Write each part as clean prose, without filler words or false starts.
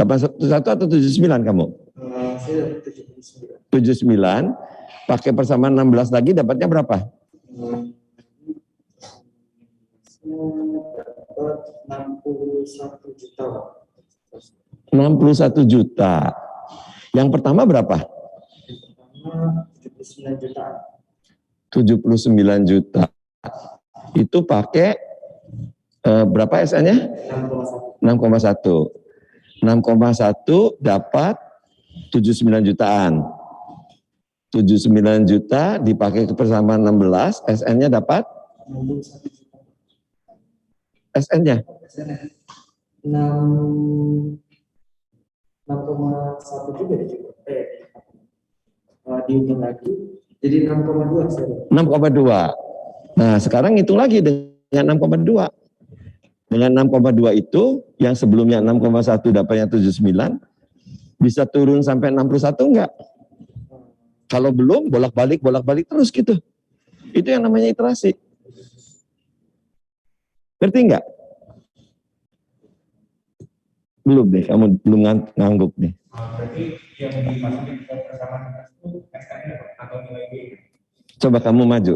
811 atau 79 kamu? Saya dapat 79. 79, pakai persamaan 16 lagi dapatnya berapa? Dapat 61 juta. 61 juta. Yang pertama berapa? Pertama 79 juta. 79 juta. Itu pakai berapa SN-nya? 6,1. 6,1 dapat 79 jutaan. 79 juta dipakai ke persamaan 16, SN-nya dapat? 61 juta. SN-nya? 6,1 juga dihitung lagi jadi 6,2 saya. 6,2. Nah, sekarang hitung lagi dengan 6,2. Dengan 6,2 itu yang sebelumnya 6,1 dapatnya 79 bisa turun sampai 61 enggak? Kalau belum bolak-balik terus gitu. Itu yang namanya iterasi. Ngerti enggak? Belum deh, kamu belum ngangguk nih. Berarti yang dimasukin ke persamaan itu SN-nya atau nilai B? Coba kamu maju.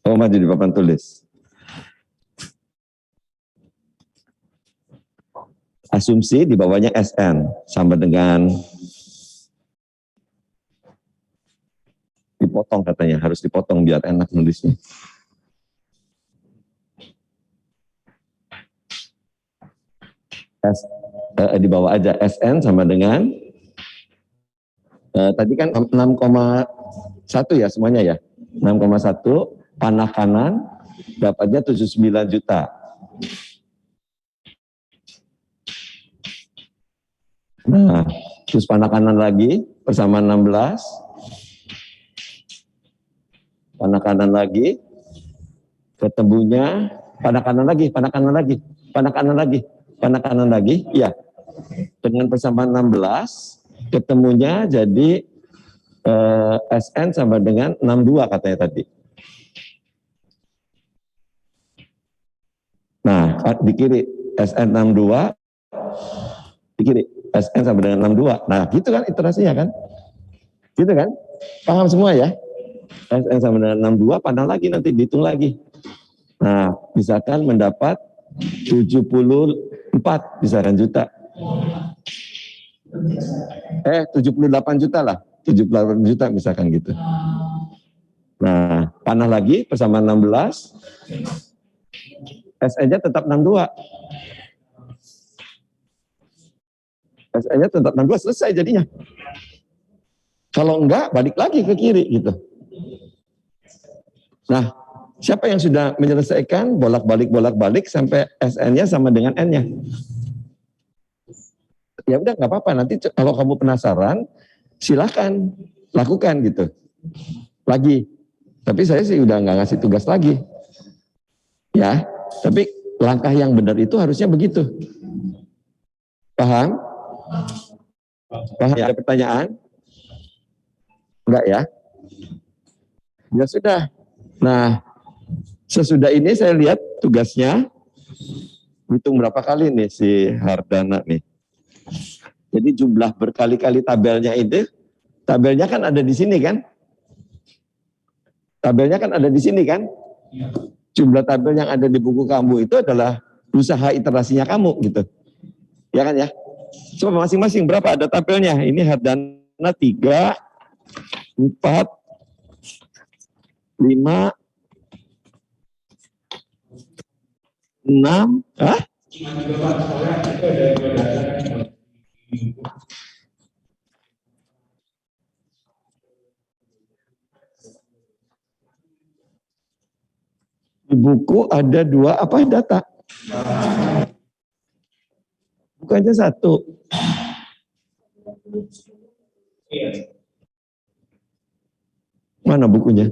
Kamu maju di papan tulis. Asumsi di bawahnya SN sama dengan dipotong katanya, harus dipotong biar enak nulisnya. Di bawah aja SN sama dengan tadi kan 6,1 ya semuanya ya. 6,1 panah kanan dapatnya 79 juta. Nah, terus panah kanan lagi persamaan 16. Panah kanan lagi ketemunya panah kanan lagi, ya. Dengan persamaan 16 ketemunya jadi SN sama dengan 62 katanya tadi. Nah, di kiri SN 62, di kiri SN sama dengan 62. Nah, gitu kan iterasinya kan? Gitu kan? Paham semua ya? SN sama dengan 62, pandang lagi nanti dihitung lagi. Nah, misalkan mendapat 74 misalkan juta. 78 juta lah. 78 juta misalkan gitu. Nah, panah lagi persamaan 16. SN-nya tetap 62. SN-nya tetap 62, selesai jadinya. Kalau enggak, balik lagi ke kiri gitu. Nah, siapa yang sudah menyelesaikan bolak-balik sampai SN-nya sama dengan N-nya? Ya udah nggak apa-apa, nanti kalau kamu penasaran, silahkan lakukan gitu. Lagi. Tapi saya sih udah nggak ngasih tugas lagi. Ya, tapi langkah yang benar itu harusnya begitu. Paham? Paham? Ya, ada pertanyaan? Enggak ya? Ya sudah. Nah, sesudah ini saya lihat tugasnya, hitung berapa kali nih si Hardana nih. Jadi jumlah berkali-kali tabelnya itu, tabelnya kan ada di sini kan? Tabelnya kan ada di sini kan? Jumlah tabel yang ada di buku kamu itu adalah usaha iterasinya kamu gitu. Ya kan ya? Coba masing-masing berapa ada tabelnya? Ini Hardana 3, 4, 5, 6, hah? Di buku ada 2 apa data? Bukannya 1. Mana bukunya?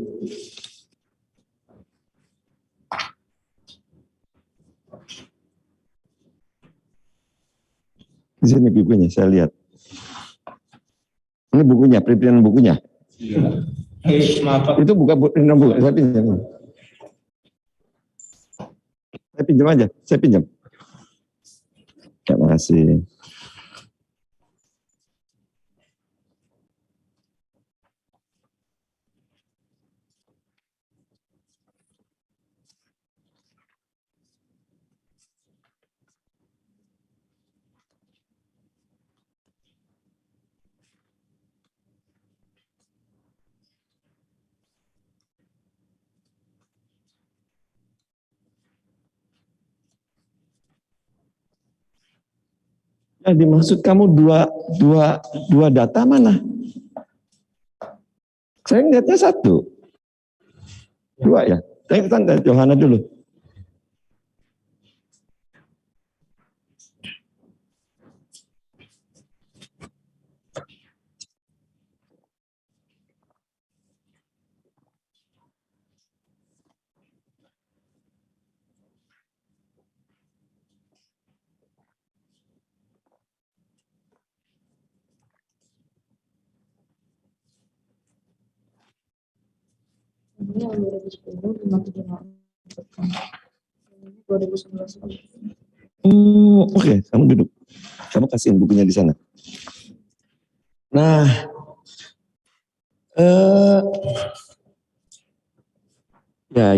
Di sini bukunya, saya lihat. Ini bukunya, printilan bukunya. Iya. Itu bukan printilan buku, saya pinjam. Saya pinjam aja, saya pinjam. Terima kasih. Yang dimaksud kamu dua data mana? Saya lihatnya satu. Dua ya. Saya tanya Yohana dulu. Ini yang 2010, 2011. Oke, kamu duduk. Kamu kasihin bukunya di sana. Nah, ya.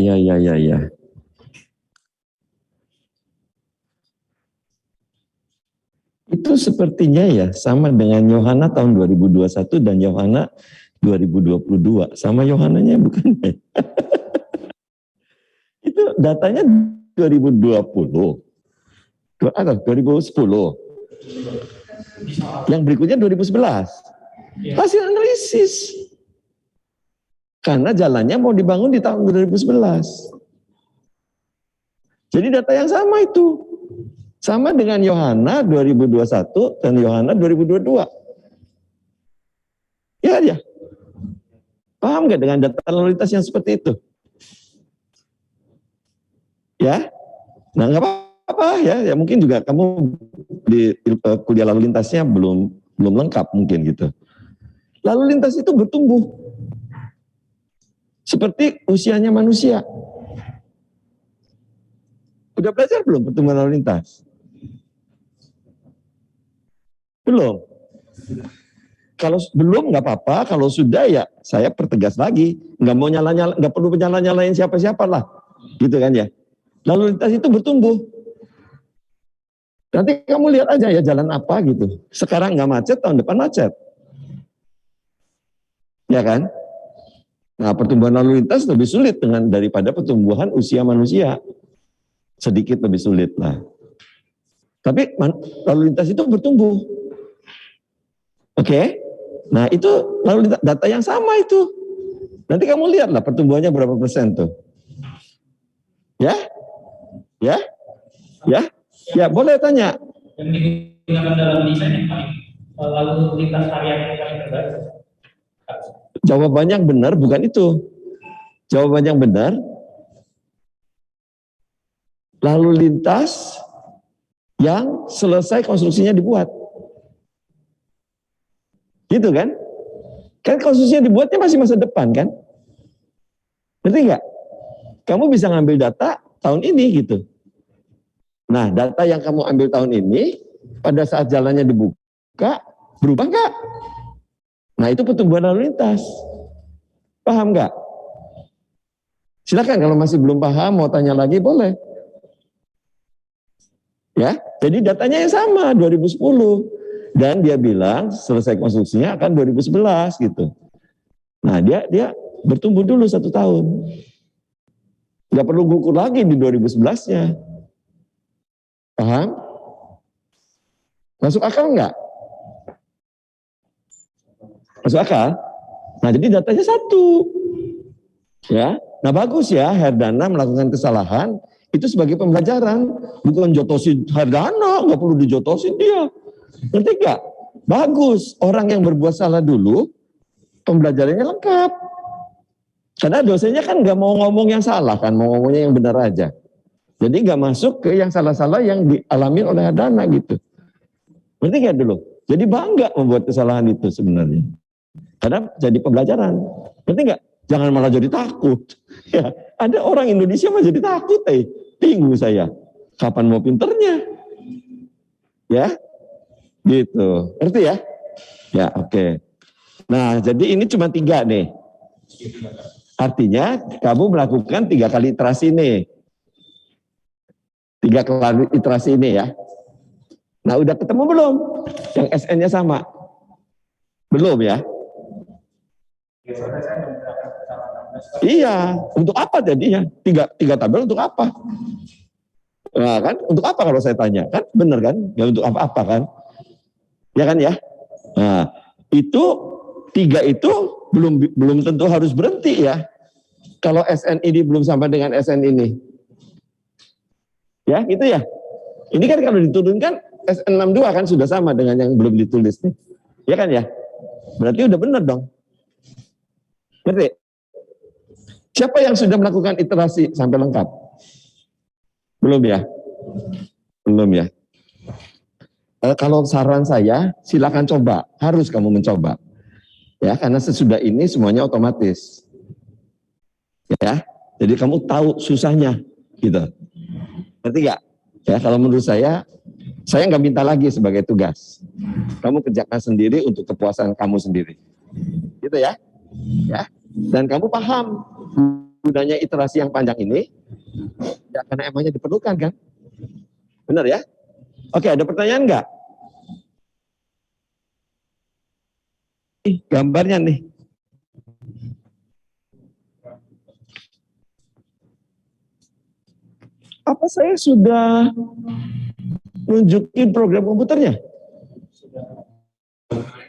Itu sepertinya ya sama dengan Yohana tahun 2021 dan Yohana 2022. Sama Yohananya bukan? Itu datanya 2020. Atau 2010. Yang berikutnya 2011. Hasil analisis. Karena jalannya mau dibangun di tahun 2011. Jadi data yang sama itu. Sama dengan Yohana 2021 dan Yohana 2022. Ya aja. Paham nggak dengan data lalu lintas yang seperti itu? Ya. Nah, nggak apa-apa ya. Ya mungkin juga kamu di kuliah lalu lintasnya belum lengkap mungkin gitu. Lalu lintas itu bertumbuh. Seperti usianya manusia. Udah belajar belum pertumbuhan lalu lintas? Belum. Kalau belum nggak apa-apa, kalau sudah ya saya pertegas lagi, nggak mau nggak perlu nyalain siapa-siapa lah, gitu kan ya. Lalu lintas itu bertumbuh. Nanti kamu lihat aja ya jalan apa gitu. Sekarang nggak macet, tahun depan macet, ya kan? Nah pertumbuhan lalu lintas lebih sulit daripada pertumbuhan usia manusia, sedikit lebih sulit lah. Tapi lalu lintas itu bertumbuh. Oke, nah itu lalu data yang sama itu. Nanti kamu lihatlah pertumbuhannya berapa persen tuh. Ya, boleh tanya. Yang digunakan dalam desain yang paling lalu lintas harian yang paling terbaru. Jawabannya yang benar bukan itu. Jawabannya yang benar, lalu lintas yang selesai konstruksinya dibuat. Gitu kan? Kan konstruksinya dibuatnya masih masa depan kan? Ngerti nggak? Kamu bisa ngambil data tahun ini gitu. Nah, data yang kamu ambil tahun ini, pada saat jalannya dibuka, berubah nggak? Nah, itu pertumbuhan lalu lintas. Paham nggak? Silakan kalau masih belum paham, mau tanya lagi boleh. Ya, jadi datanya yang sama 2010. Dan dia bilang selesai konstruksinya akan 2011 gitu. Nah dia bertumbuh dulu 1 tahun. Nggak perlu ngukur lagi di 2011-nya. Paham? Masuk akal nggak? Masuk akal? Nah jadi datanya 1. Ya, nah bagus ya Herdana melakukan kesalahan itu sebagai pembelajaran, bukan jotosin Herdana, nggak perlu dijotosin dia. Ngerti gak? Bagus. Orang yang berbuat salah dulu, pembelajarannya lengkap. Karena dosennya kan gak mau ngomong yang salah kan, mau ngomongnya yang benar aja. Jadi gak masuk ke yang salah-salah yang dialami oleh Herdana gitu. Ngerti gak dulu? Jadi bangga membuat kesalahan itu sebenarnya. Karena jadi pembelajaran. Ngerti gak? Jangan malah jadi takut. Ya, ada orang Indonesia mah jadi takut Bingung saya. Kapan mau pinternya? Ya. Gitu, ngerti ya? Ya, oke. Nah, jadi ini cuma 3 nih. Artinya kamu melakukan 3 kali iterasi ini. 3 kali iterasi ini ya. Nah, udah ketemu belum? Yang SN-nya sama? Belum ya? Iya, untuk apa jadinya? 3 tabel untuk apa? Nah, kan untuk apa kalau saya tanya? Kan bener kan? Ya untuk apa-apa kan? Ya kan ya? Nah, itu 3 itu belum tentu harus berhenti ya. Kalau SN ini belum sama dengan SN ini. Ya, gitu ya. Ini kan kalau diturunkan SN62 kan sudah sama dengan yang belum ditulis nih. Ya kan ya? Berarti udah benar dong. Ngerti? Siapa yang sudah melakukan iterasi sampai lengkap? Belum ya? Belum ya? Kalau saran saya, silakan coba. Harus kamu mencoba. Ya, karena sesudah ini semuanya otomatis. Ya, jadi kamu tahu susahnya, gitu. Ngerti nggak? Ya, kalau menurut saya nggak minta lagi sebagai tugas. Kamu kerjakan sendiri untuk kepuasan kamu sendiri. Gitu ya? Ya. Dan kamu paham gunanya iterasi yang panjang ini, ya karena emangnya diperlukan kan? Benar ya? Oke, ada pertanyaan nggak? Gambarnya nih. Apa saya sudah nunjukin program komputernya?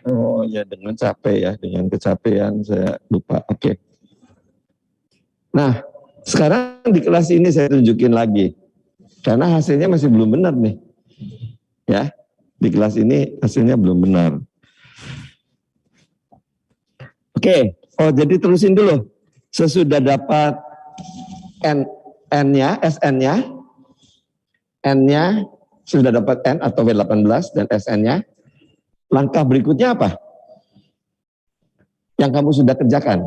Oh ya, dengan capek ya, dengan kecapean saya lupa. Oke. Nah, sekarang di kelas ini saya tunjukin lagi. Karena hasilnya masih belum benar nih. Ya, di kelas ini hasilnya belum benar. Oke, oh jadi terusin dulu. Sesudah dapat N-nya, SN-nya, N-nya sudah dapat N atau W18 dan SN-nya, langkah berikutnya apa? Yang kamu sudah kerjakan.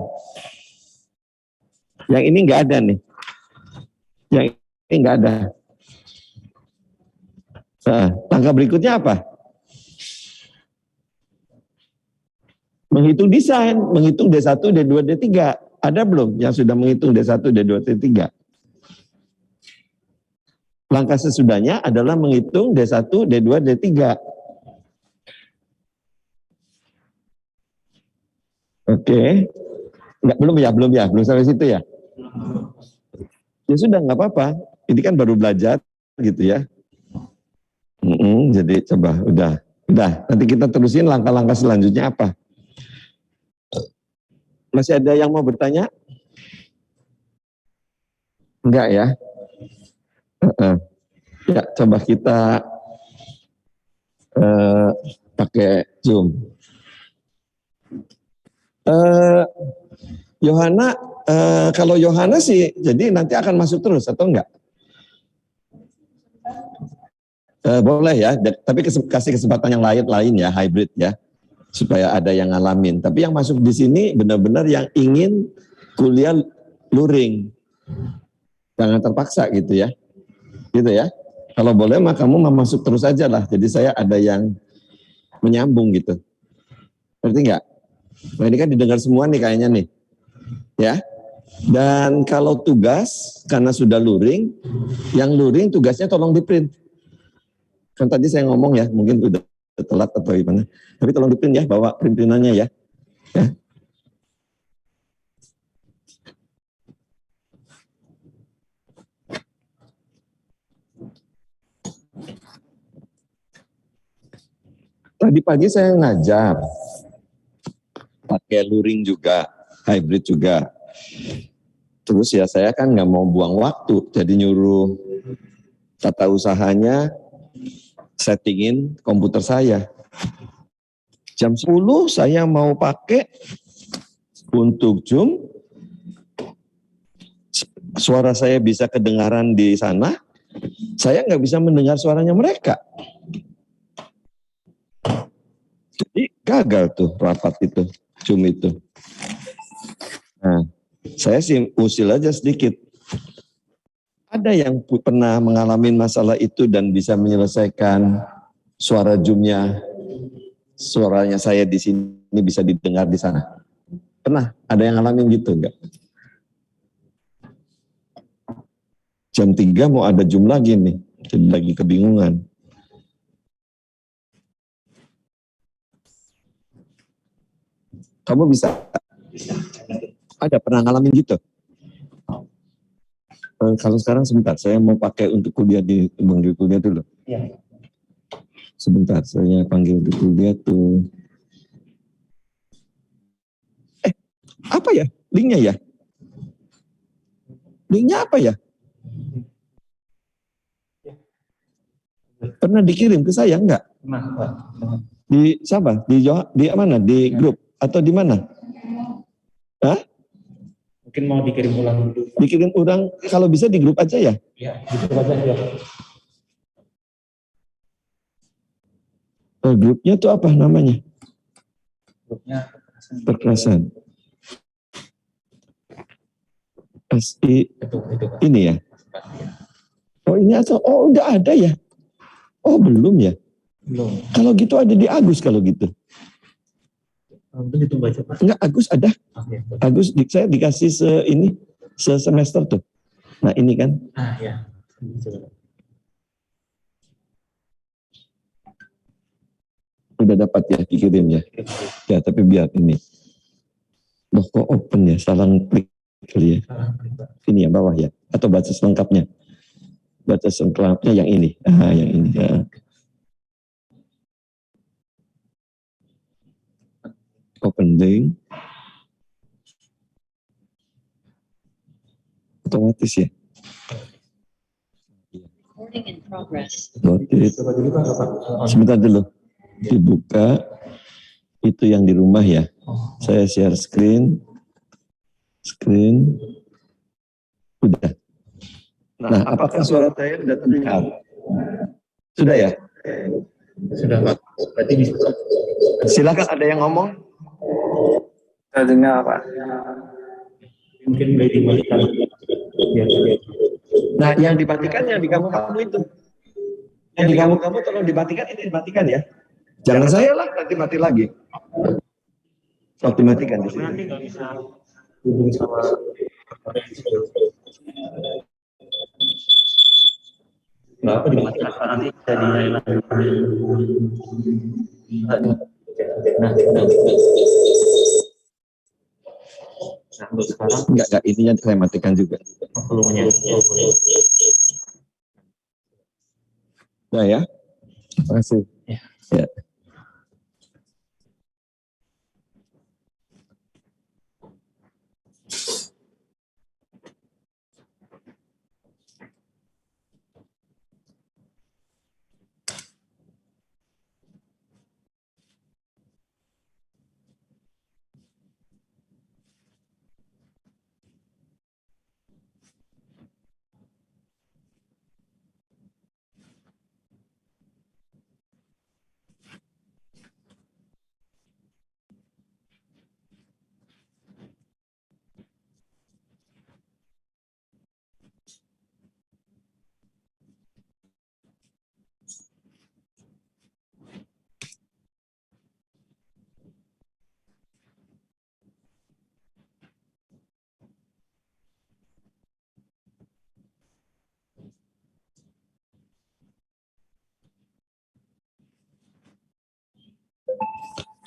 Yang ini nggak ada nih. Yang ini nggak ada. Nah, langkah berikutnya apa? Menghitung desain, menghitung D1, D2, D3. Ada belum yang sudah menghitung D1, D2, D3? Langkah sesudahnya adalah menghitung D1, D2, D3. Oke. Enggak, belum sampai situ ya? Ya sudah, nggak apa-apa. Ini kan baru belajar gitu ya. Jadi coba, udah. Nanti kita terusin langkah-langkah selanjutnya apa. Masih ada yang mau bertanya? Enggak ya? Ya, coba kita pakai Zoom. Yohana, kalau Yohana sih, jadi nanti akan masuk terus atau enggak? Boleh ya, tapi kasih kesempatan yang lain ya, hybrid ya, supaya ada yang ngalamin. Tapi yang masuk di sini benar-benar yang ingin kuliah luring, jangan terpaksa gitu ya. Kalau boleh mah kamu masuk terus aja lah. Jadi saya ada yang menyambung gitu. Ngerti nggak? Nah ini kan didengar semua nih kayaknya nih. Ya. Dan kalau tugas karena sudah luring, yang luring tugasnya tolong di print. Kan tadi saya ngomong ya, mungkin udah telat atau gimana. Tapi tolong di print ya, bawa print-printannya ya. Ya. Tadi pagi saya ngajar, pakai luring juga, hybrid juga. Terus ya saya kan nggak mau buang waktu, jadi nyuruh tata usahanya settingin komputer saya. Jam 10 saya mau pakai untuk Zoom, suara saya bisa kedengaran di sana, saya nggak bisa mendengar suaranya mereka. Jadi gagal tuh rapat itu, Zoom itu. Nah, saya sih usil aja sedikit. Ada yang pernah mengalami masalah itu dan bisa menyelesaikan suara Zoom-nya, suaranya saya di sini bisa didengar di sana. Pernah? Ada yang ngalamin gitu enggak? Jam 3 mau ada Zoom lagi nih, jadi lagi kebingungan. Kamu bisa? Ada pernah ngalamin gitu? Kalau sekarang sebentar, saya mau pakai untuk kuliah di kuliah dulu. Iya. Sebentar, saya panggil dulu dia tuh. Apa ya? Linknya ya? Linknya apa ya? Pernah dikirim ke saya enggak? Nah, Pak. Di siapa? Di mana? Di grup atau di mana? Hah? Mungkin mau dikirim ulang dulu. Dikirim ulang kalau bisa di grup aja ya? Ya, gitu aja ya. Grupnya tuh apa namanya? Grupnya Perkerasan. SI itu Pak. ini ya? Oh ini asal, oh udah ada ya? Oh belum ya? Belum. Kalau gitu ada di Agus kalau gitu. Itu ditunggu aja Pak. Enggak, Agus ada. Oke. Agus saya dikasih semester tuh. Nah ini kan. Ah ya. Coba. Udah dapat ya dikirim ya. Ya tapi biar ini. Loh kok open ya? Salah klik kali ya. Ini ya bawah ya. Atau batas lengkapnya. Batas lengkapnya yang ini. Ah yang ini ya. Open link. Otomatis ya. Recording in progress. Notif. Coba dulu Pak. Sebentar dulu. Dibuka. Itu yang di rumah ya. Saya share screen. Udah. Nah, apakah suara saya sudah terdengar? Sudah ya? Sudah Pak. Berarti bisa. Silakan ada yang ngomong. Saya dengar Pak. Mungkin boleh dimatikan. Biar. Nah, yang dimatikan yang di kamu-kamu itu. Yang di kamu-kamu tolong dimatikan, ini dimatikan ya. Jangan saya lah, nanti mati lagi. Sok dimatikan di sini. Nanti nggak bisa hubung sama nggak apa dimatikan Pak, nanti bisa dinyalain lagi. Nah, untuk sekarang Enggak, ininya saya matikan juga. volumenya. Nah ya, terima kasih. Ya. Ya.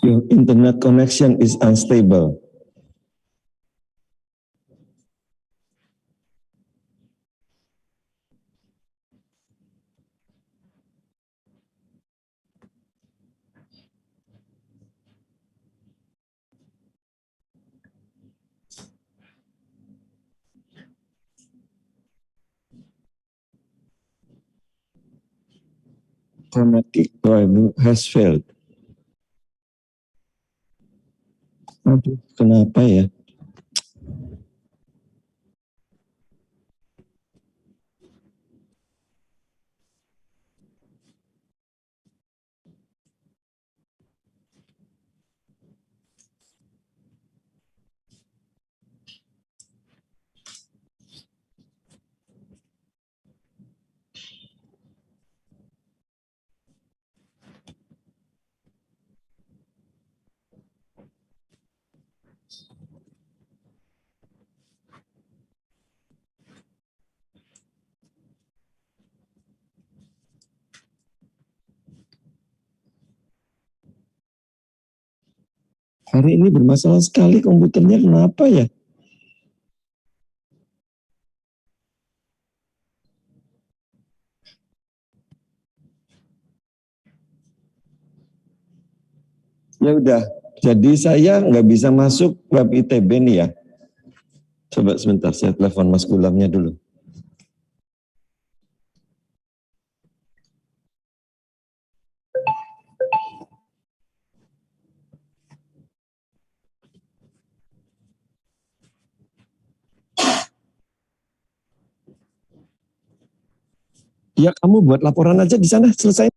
Your internet connection is unstable. Automatic driving has failed. Aduh, kenapa ya? Hari ini bermasalah sekali komputernya, kenapa ya? Ya udah. Jadi saya nggak bisa masuk web ITB nih ya. Coba sebentar, saya telepon Mas Gulamnya dulu. Ya kamu buat laporan aja di sana, selesai.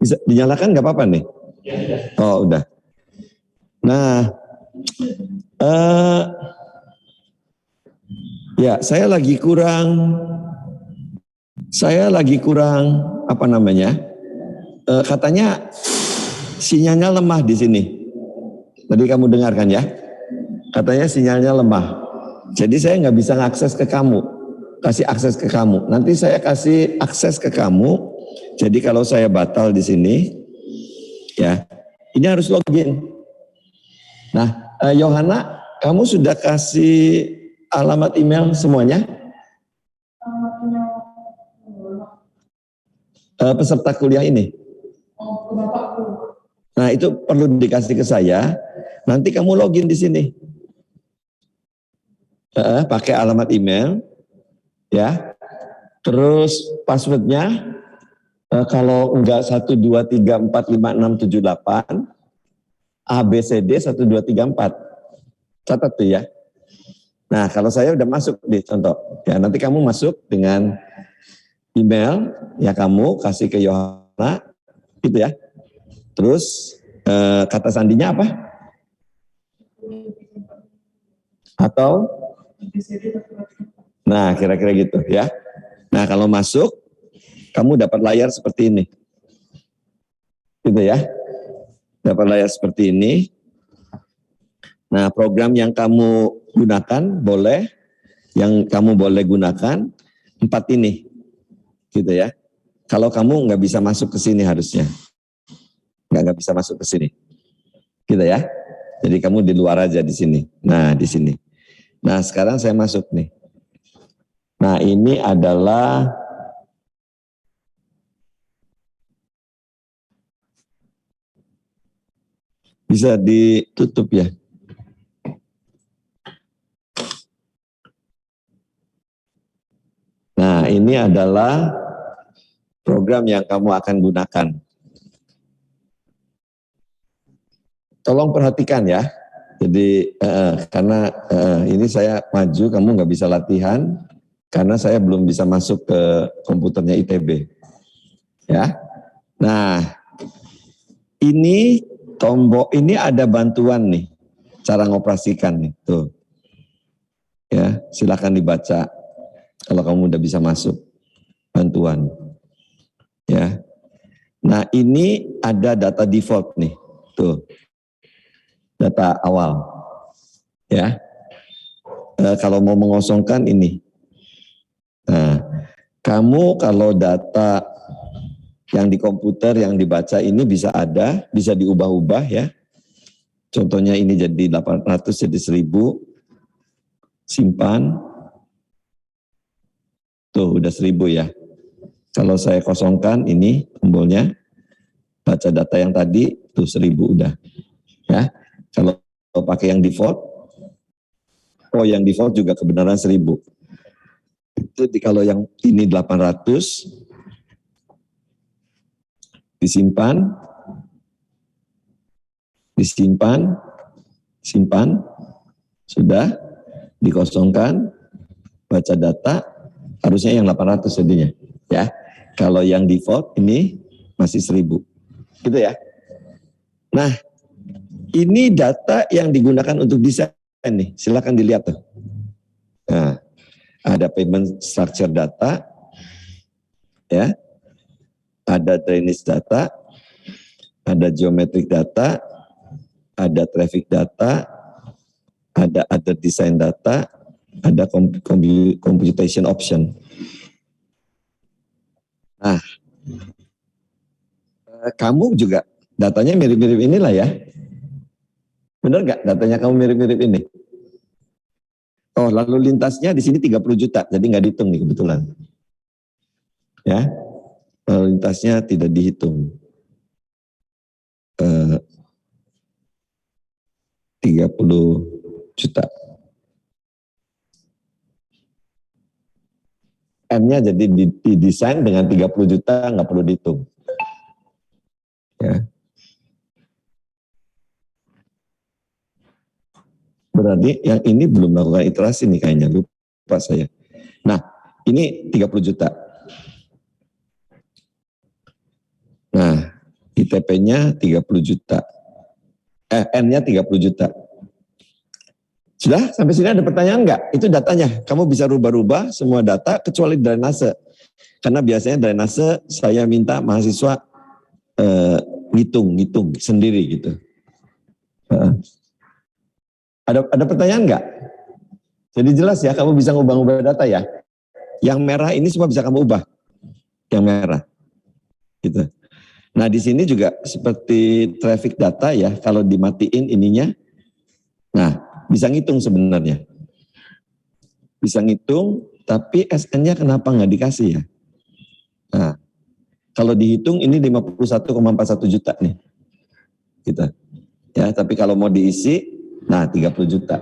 Bisa dinyalakan nggak apa-apa nih? Oh udah. Nah, ya saya lagi kurang apa namanya? Katanya sinyalnya lemah di sini. Tadi kamu dengarkan ya? Katanya sinyalnya lemah. Jadi saya nggak bisa ngakses ke kamu, kasih akses ke kamu. Nanti saya kasih akses ke kamu. Jadi kalau saya batal di sini, ya ini harus login. Nah, Yohana, kamu sudah kasih alamat email semuanya? Peserta kuliah ini. Nah, itu perlu dikasih ke saya. Nanti kamu login di sini. Pakai alamat email, ya. Terus passwordnya, kalau enggak 1234567 ABCD 1234. Catat tuh ya. Nah, kalau saya udah masuk di contoh. Ya, nanti kamu masuk dengan email, ya kamu kasih ke Yohana, gitu ya. Terus kata sandinya apa? Atau? Nah, kira-kira gitu ya. Nah, kalau masuk, kamu dapat layar seperti ini. Gitu ya. Dapat layar seperti ini. Nah, program yang kamu gunakan boleh, yang kamu boleh gunakan 4 ini. Gitu ya. Kalau kamu nggak bisa masuk ke sini harusnya. Nggak bisa masuk ke sini. Gitu ya. Jadi kamu di luar aja di sini. Nah, di sini. Nah, sekarang saya masuk nih. Nah, ini adalah bisa ditutup ya. Nah, ini adalah program yang kamu akan gunakan. Tolong perhatikan ya. Jadi karena ini saya maju, kamu nggak bisa latihan karena saya belum bisa masuk ke komputernya ITB. Ya. Nah, ini tombol ini ada bantuan nih, cara ngoperasikan nih. Tuh. Ya, silakan dibaca kalau kamu udah bisa masuk bantuan. Ya. Nah, ini ada data default nih. Tuh. Data awal. Ya. Kalau mau mengosongkan ini. Nah, kamu kalau data yang di komputer yang dibaca ini bisa ada, bisa diubah-ubah ya. Contohnya ini jadi 800 jadi 1000, simpan. Tuh udah 1000 ya. Kalau saya kosongkan ini tombolnya, baca data yang tadi, tuh 1000 udah. Ya. Kalau pakai yang default, yang default juga kebenaran 1000. Jadi kalau yang ini 800, disimpan, simpan, sudah, dikosongkan, baca data, harusnya yang 800 jadinya. Ya, kalau yang default ini masih 1000. Gitu ya. Nah, ini data yang digunakan untuk desain nih, silakan dilihat tuh. Nah, ada payment structure data, ya, ada drainage data, ada geometric data, ada traffic data, ada other design data, ada computation option. Nah, kamu juga datanya mirip-mirip inilah ya. Benar nggak datanya kamu mirip-mirip ini? Oh, lalu lintasnya di sini 30 juta, jadi nggak dihitung nih kebetulan. Ya, lalu lintasnya tidak dihitung. 30 juta. M-nya jadi didesain dengan 30 juta, nggak perlu dihitung. Ya. Berarti yang ini belum melakukan iterasi nih kayaknya, lupa saya. Nah, ini 30 juta. Nah, ITP-nya 30 juta. N-nya 30 juta. Sudah? Sampai sini ada pertanyaan nggak? Itu datanya. Kamu bisa rubah-rubah semua data kecuali drainase. Karena biasanya drainase saya minta mahasiswa ngitung sendiri gitu. Ada pertanyaan nggak? Jadi jelas ya, kamu bisa ngubah-ubah data ya. Yang merah ini semua bisa kamu ubah. Yang merah. Gitu. Nah di sini juga seperti traffic data ya, kalau dimatiin ininya, nah bisa ngitung sebenarnya. Bisa ngitung, tapi SN-nya kenapa nggak dikasih ya? Nah, kalau dihitung ini 51,41 juta nih. Gitu. Ya, tapi kalau mau diisi, nah 30 juta.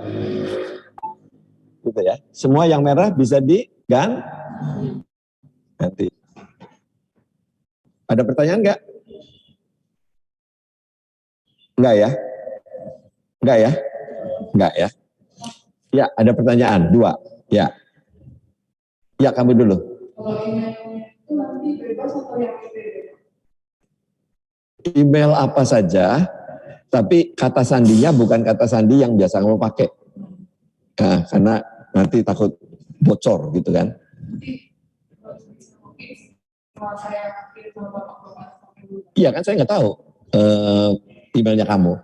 Gitu ya. Semua yang merah bisa diganti. Ada pertanyaan nggak? Enggak ya? Enggak ya? Enggak ya? Ya, ada pertanyaan. 2. Ya. Ya, kamu dulu. Email apa saja, tapi kata sandinya bukan kata sandi yang biasa kamu pakai. Nah, karena nanti takut bocor gitu kan. Iya kan, saya nggak tahu emailnya kamu.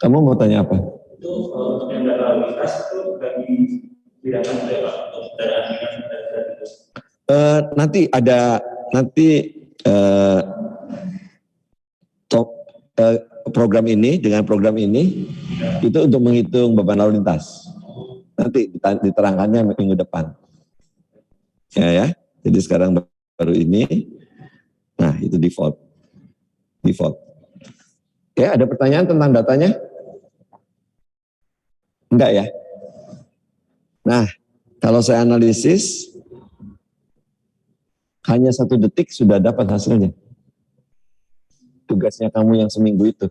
Kamu mau tanya apa? Itu yang data lalu lintas itu dari bidangkan oleh Pak Nanti ada program ini dengan program ini itu untuk menghitung beban lalu lintas. Nanti diterangkannya minggu depan. Ya. Jadi sekarang baru ini. Nah, itu default. Oke, ada pertanyaan tentang datanya? Enggak ya? Nah, kalau saya analisis hanya 1 detik sudah dapat hasilnya. Tugasnya kamu yang seminggu itu.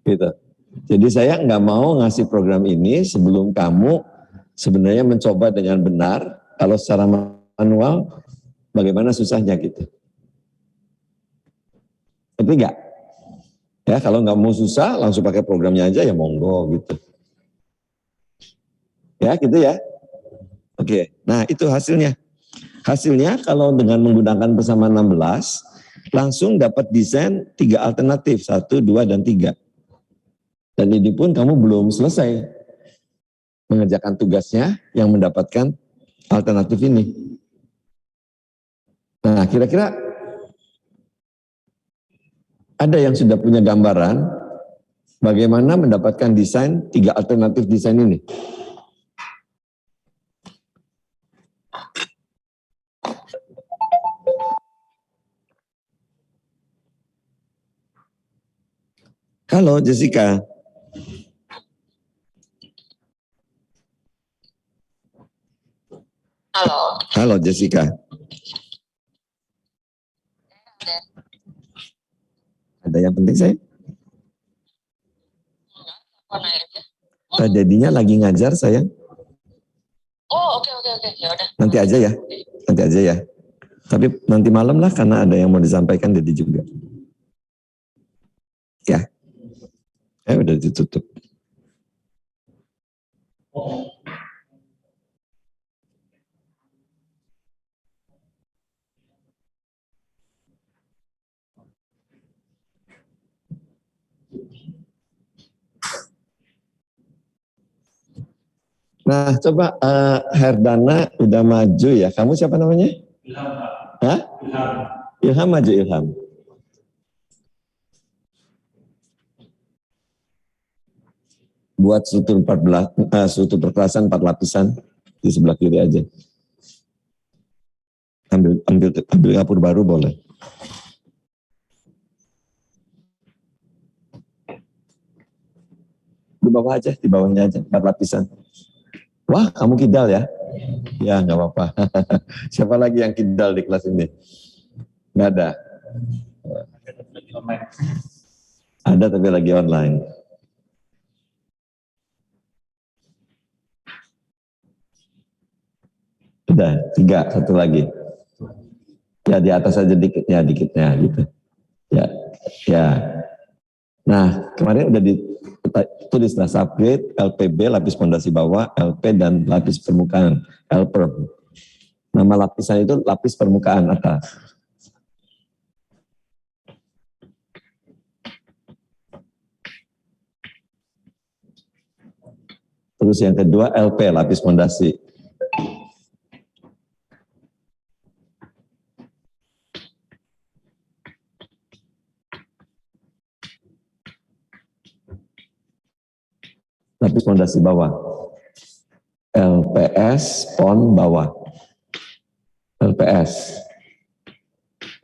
Gitu. Jadi saya nggak mau ngasih program ini sebelum kamu sebenarnya mencoba dengan benar. Kalau secara manual, bagaimana susahnya gitu. Ngerti nggak? Ya, kalau nggak mau susah, langsung pakai programnya aja ya monggo gitu. Ya, gitu ya. Oke, nah itu hasilnya. Hasilnya kalau dengan menggunakan persamaan 16, langsung dapat desain 3 alternatif, 1, 2, dan 3. Dan ini pun kamu belum selesai mengerjakan tugasnya yang mendapatkan alternatif ini. Nah, kira-kira ada yang sudah punya gambaran bagaimana mendapatkan desain 3 alternatif desain ini? Halo Jessica. Halo. Halo Jessica. Ada yang penting saya? Mana aja? Jadinya lagi ngajar saya. Oh, oke. Ya udah. Nanti aja ya. Nanti aja ya. Tapi nanti malam lah karena ada yang mau disampaikan jadi juga. Ya. Udah ditutup. Nah, coba Herdana udah maju ya. Kamu siapa namanya? Ilham, Pak. Hah? Ilham. Ilham maju, Ilham. Buat struktur 14, struktur perkerasan 4 lapisan di sebelah kiri aja. Ambil kapur baru boleh. Di bawah aja, di bawahnya aja, 4 lapisan. Wah, kamu kidal ya? Ya, nggak apa-apa. Siapa lagi yang kidal di kelas ini? Nggak ada. Ada tapi lagi online. Udah, 3, satu lagi. Ya, di atas aja dikitnya gitu. Ya. Nah, kemarin udah ditulislah subgrade, LPB, lapis pondasi bawah, LP, dan lapis permukaan, LPERM. Nama lapisan itu lapis permukaan atas. Terus yang kedua LP, lapis pondasi. Lapis pondasi bawah. LPS pon bawah. LPS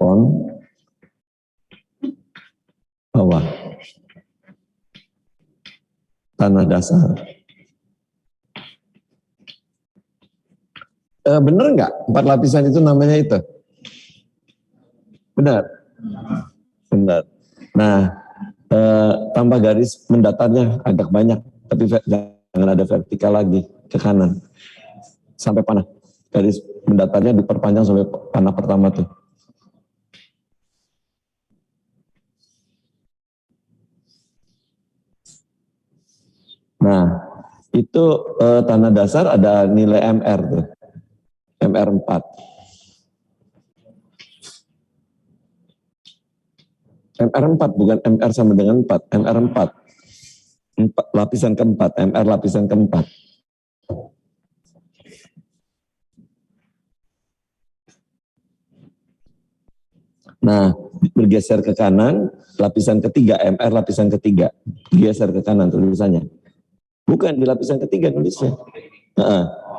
pon bawah. Tanah dasar. Bener nggak 4 lapisan itu namanya itu? Benar. Nah, tambah garis mendatarnya agak banyak, tapi jangan ada vertikal lagi ke kanan sampai panah. Garis mendatarnya diperpanjang sampai panah pertama tuh. Nah, itu tanah dasar ada nilai MR tuh. MR 4. MR 4 bukan MR sama dengan 4, MR 4. 4 lapisan keempat, MR lapisan keempat. Nah, bergeser ke kanan, lapisan ketiga, MR lapisan ketiga. Geser ke kanan tulisannya. Bukan di lapisan ketiga nulisnya.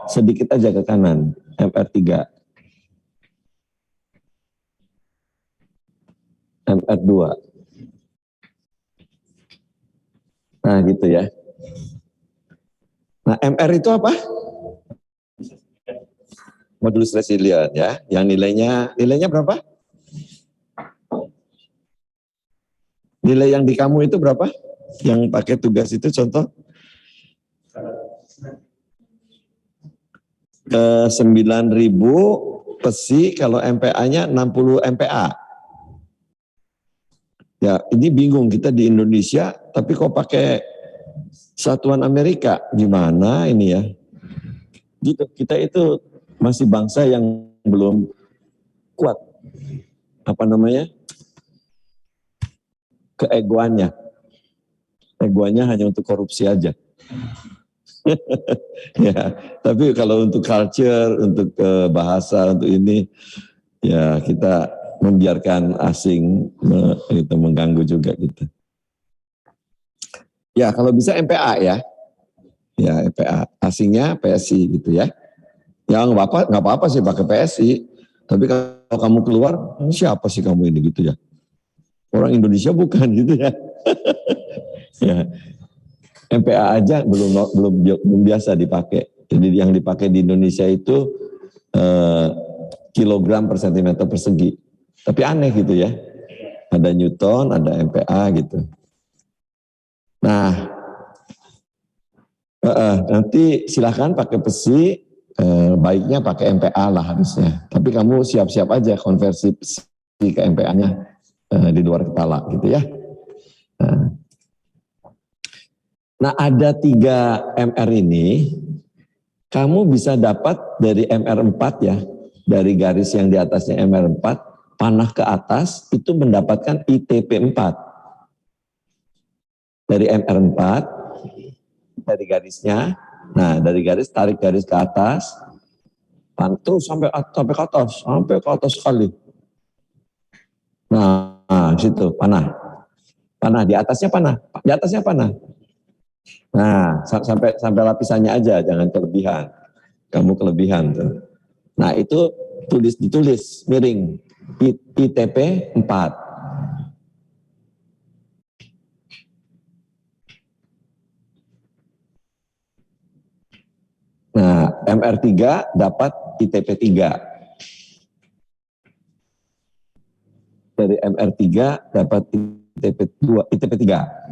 Sedikit aja ke kanan, MR 3. MR 2. Nah gitu ya. Nah MR itu apa? Modulus resilient ya. Yang nilainya berapa? Nilai yang di kamu itu berapa? Yang pakai tugas itu contoh? 9.000 pesi kalau MPA-nya 60 MPA. Ya, ini bingung kita di Indonesia, tapi kok pakai satuan Amerika, gimana ini ya? Gitu, kita itu masih bangsa yang belum kuat, keegoannya. Egoannya hanya untuk korupsi aja. Ya, tapi kalau untuk culture, untuk bahasa, untuk ini, ya kita membiarkan asing itu mengganggu juga gitu. Ya kalau bisa MPA ya. Ya MPA, asingnya PSI gitu ya. Ya nggak apa-apa sih pakai PSI. Tapi kalau kamu keluar, siapa sih kamu ini gitu ya? Orang Indonesia bukan gitu ya. Ya, MPA aja belum biasa dipakai. Jadi yang dipakai di Indonesia itu kilogram per sentimeter persegi. Tapi aneh gitu ya. Ada Newton, ada MPA gitu. Nah, nanti silahkan pakai besi, baiknya pakai MPA lah harusnya. Tapi kamu siap-siap aja konversi besi ke MPA-nya di luar kepala gitu ya. Nah ada 3 MR ini, kamu bisa dapat dari MR4 ya, dari garis yang di atasnya MR4, panah ke atas itu mendapatkan ITP4. Dari MR4, dari garisnya, nah dari garis, tarik garis ke atas, pantul sampai ke atas sekali. Nah situ panah, di atasnya panah. Nah, sampai lapisannya aja, jangan kelebihan. Kamu kelebihan tuh. Nah, itu ditulis miring. ITP 4. Nah, MR3 dapat ITP 3. Dari MR3 dapat ITP 2, ITP 3.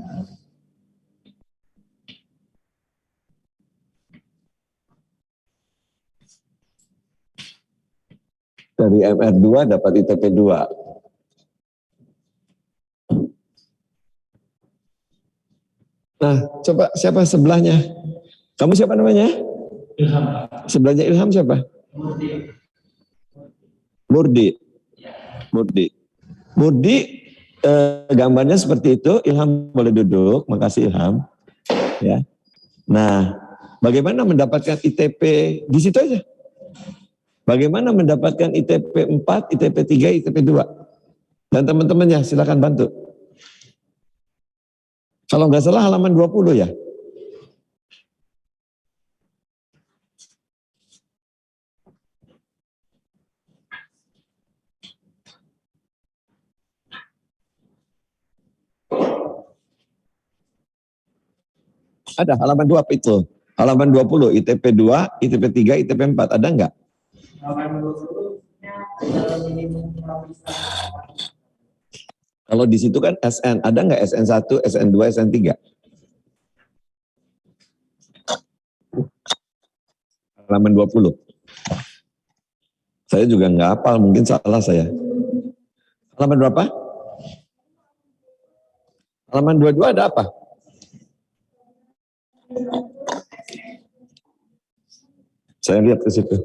Dari MR2 dapat ITP 2. Nah, coba siapa sebelahnya? Kamu siapa namanya? Ilham. Sebelahnya Ilham siapa? Murdi. Murdi, gambarnya seperti itu. Ilham boleh duduk. Makasih Ilham. Ya. Nah, bagaimana mendapatkan ITP di situ aja? Bagaimana mendapatkan ITP 4, ITP 3, ITP 2? Dan teman-temannya silakan bantu. Kalau nggak salah halaman 20 ya? Ada halaman 2 itu. Halaman 20, ITP 2, ITP 3, ITP 4. Ada nggak? Kalau di situ kan SN. Ada nggak SN1, SN2, SN3? Halaman 20. Saya juga nggak hafal, mungkin salah saya. Halaman berapa? Halaman 22 ada apa? Saya lihat ke situ.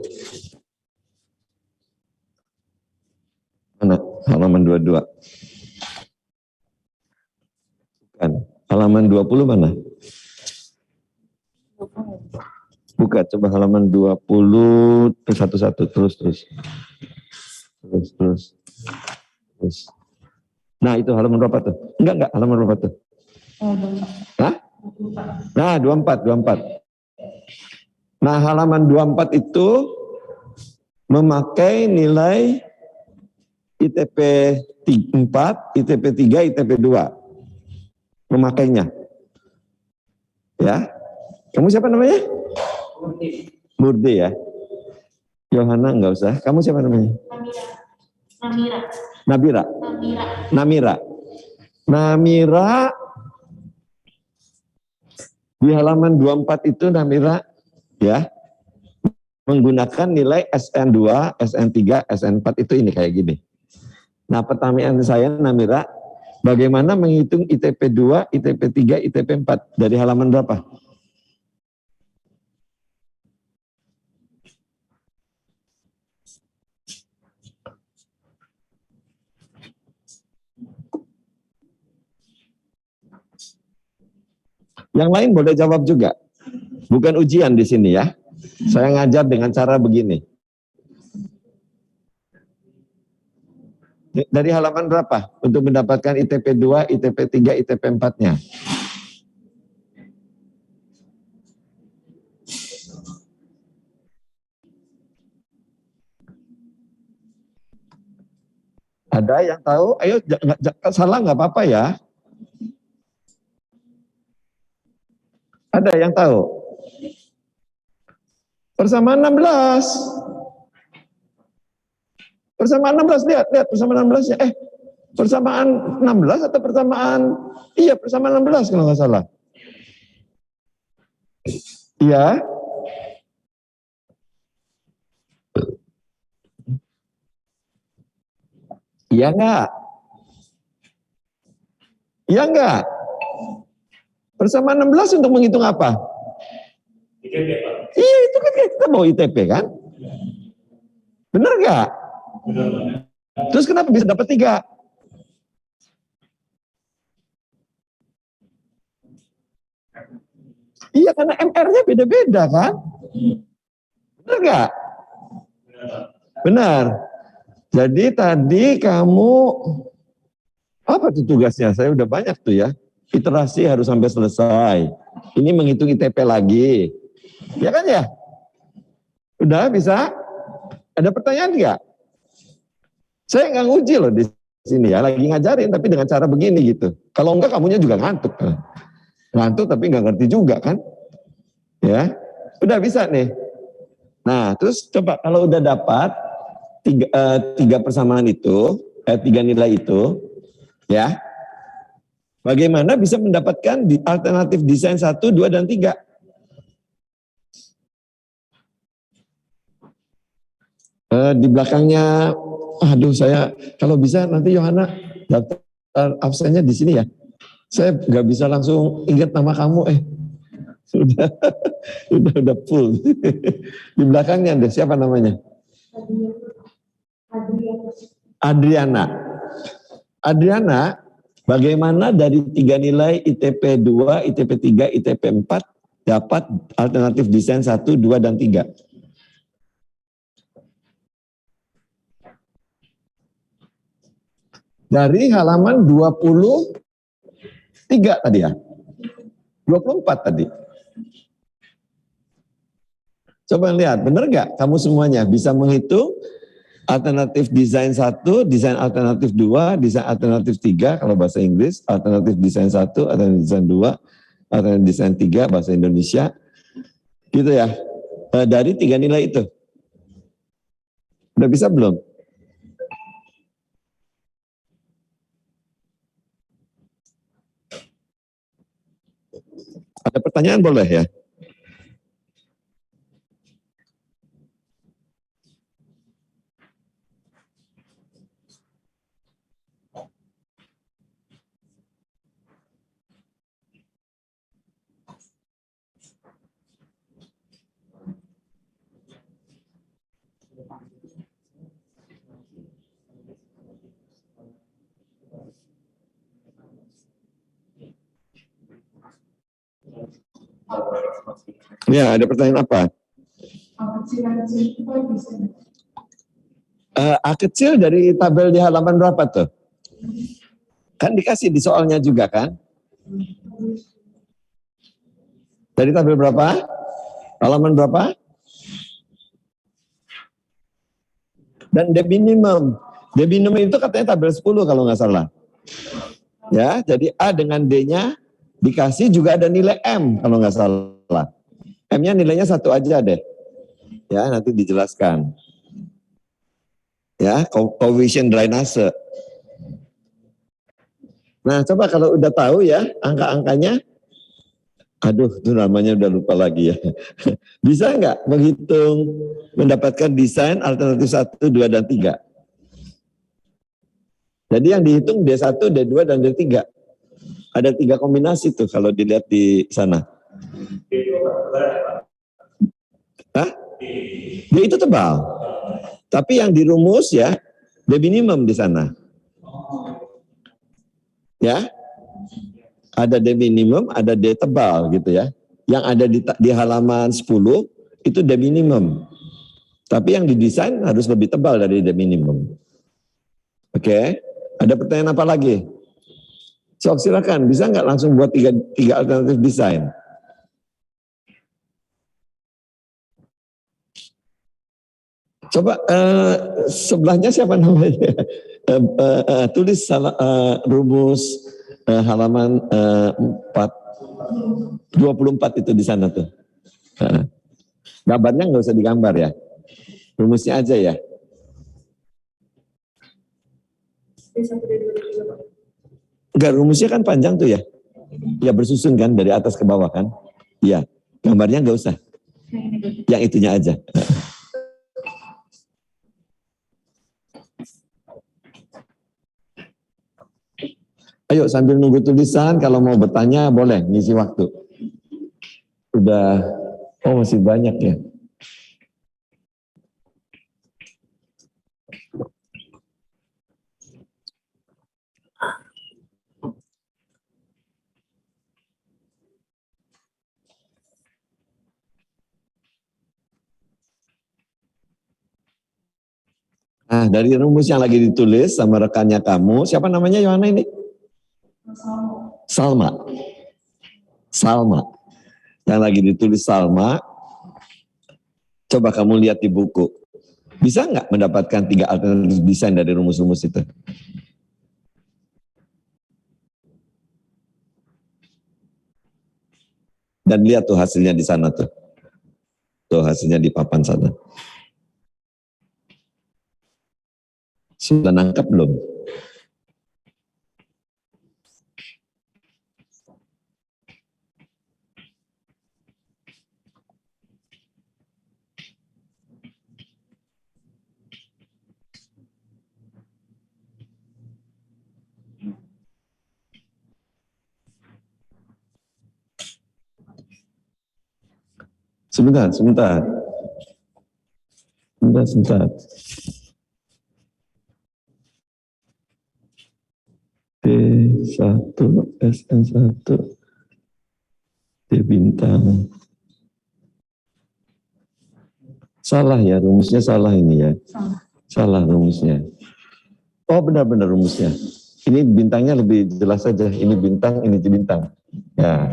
Mana? Halaman 22. Bukan. Halaman 20 mana? Buka, coba halaman 20 satu-satu terus. Nah, itu halaman berapa tuh? Enggak, halaman berapa tuh? Hah? Nah, 24. Nah, halaman 24 itu memakai nilai ITP 4, ITP 3, ITP 2. Memakainya. Ya. Kamu siapa namanya? Murdi ya. Yohana enggak usah. Kamu siapa namanya? Namira. Di halaman 24 itu Namira ya menggunakan nilai SN2, SN3, SN4 itu ini kayak gini. Nah, pertanyaan saya Namira, bagaimana menghitung ITP 2, ITP 3, ITP 4 dari halaman berapa? Yang lain boleh jawab juga. Bukan ujian di sini ya. Saya ngajar dengan cara begini. Dari halaman berapa untuk mendapatkan ITP 2, ITP 3, ITP 4-nya? Ada yang tahu? Ayo, salah nggak apa-apa ya. Ada yang tahu? Persamaan 16. Persamaan 16, lihat persamaan 16-nya. Persamaan 16 atau persamaan? Iya, persamaan 16 kalau nggak salah. Iya. Iya enggak? Iya enggak? Persamaan 16 untuk menghitung apa? ITP, Pak. Iya, itu kan kita bawa ITP kan? Benar enggak? Benar, Pak. Terus kenapa bisa dapat 3? Iya, karena MR-nya beda-beda kan? Benar enggak? Benar, Pak. Benar. Jadi tadi kamu, apa tuh tugasnya? Saya udah banyak tuh ya. Iterasi harus sampai selesai. Ini menghitung ITP lagi. Ya kan ya? Udah bisa? Ada pertanyaan nggak? Saya nggak nguji loh di sini ya. Lagi ngajarin tapi dengan cara begini gitu. Kalau enggak kamunya juga ngantuk. Ngantuk tapi nggak ngerti juga kan? Ya, udah bisa nih. Nah, terus coba kalau udah dapat tiga persamaan itu, 3 nilai itu, ya, bagaimana bisa mendapatkan alternatif desain 1, 2, dan 3? Di belakangnya, aduh saya, kalau bisa nanti Yohana daftar absennya di sini ya. Saya nggak bisa langsung ingat nama kamu, udah full. Di belakangnya deh, siapa namanya? Adriana. Adriana, bagaimana dari 3 nilai ITP 2, ITP 3, ITP 4 dapat alternatif desain 1, 2, dan 3? Dari halaman 23 tadi ya? 24 tadi. Coba lihat, benar nggak kamu semuanya bisa menghitung alternatif desain 1, desain alternatif 2, desain alternatif 3 kalau bahasa Inggris, alternatif desain 1, alternatif desain 2, alternatif desain 3 bahasa Indonesia. Gitu ya. Dari 3 nilai itu. Udah bisa belum? Ada pertanyaan boleh ya? Ya, ada pertanyaan apa? A kecil dari tabel di halaman berapa tuh? Kan dikasih di soalnya juga kan? Dari tabel berapa? Halaman berapa? Dan D minimum. D minimum itu katanya tabel 10 kalau nggak salah. Ya, jadi A dengan D-nya dikasih juga ada nilai M kalau nggak salah. M-nya nilainya 1 aja deh. Ya, nanti dijelaskan. Ya, coefficient drainase. Nah, coba kalau udah tahu ya angka-angkanya, aduh, itu namanya udah lupa lagi ya. Bisa nggak menghitung, mendapatkan desain alternatif 1, 2, dan 3? Jadi yang dihitung D1, D2, dan D3. Ada 3 kombinasi tuh kalau dilihat di sana. Hah? D itu tebal. Tapi yang dirumus ya, D minimum di sana. Ya. Ada D minimum, ada D tebal gitu ya. Yang ada di halaman 10 itu D minimum. Tapi yang didesain harus lebih tebal dari D minimum. Oke, ada pertanyaan apa lagi? Sok silakan, bisa nggak langsung buat tiga alternatif desain? Coba sebelahnya siapa namanya? Tulis rumus halaman 24 itu di sana tuh. Gambarnya nggak usah digambar ya, rumusnya aja ya. D1, D2, D3, Pak. Enggak, rumusnya kan panjang tuh ya. Ya bersusun kan dari atas ke bawah kan. Iya, gambarnya nggak usah. Yang itunya aja. Ayo sambil nunggu tulisan, kalau mau bertanya boleh ngisi waktu. Udah, oh masih banyak ya. Nah, dari rumus yang lagi ditulis sama rekannya kamu, siapa namanya Yohana ini? Salma. Salma. Yang lagi ditulis Salma, coba kamu lihat di buku. Bisa nggak mendapatkan 3 alternatif desain dari rumus-rumus itu? Dan lihat tuh hasilnya di sana tuh. Tuh hasilnya di papan sana. Sudah nangkap belum? Sebentar. Sebentar. D1, SN1, D bintang. Salah ya, rumusnya salah ini ya. Salah rumusnya. Oh benar-benar rumusnya. Ini bintangnya lebih jelas saja. Ini bintang, ini bintang. Ya.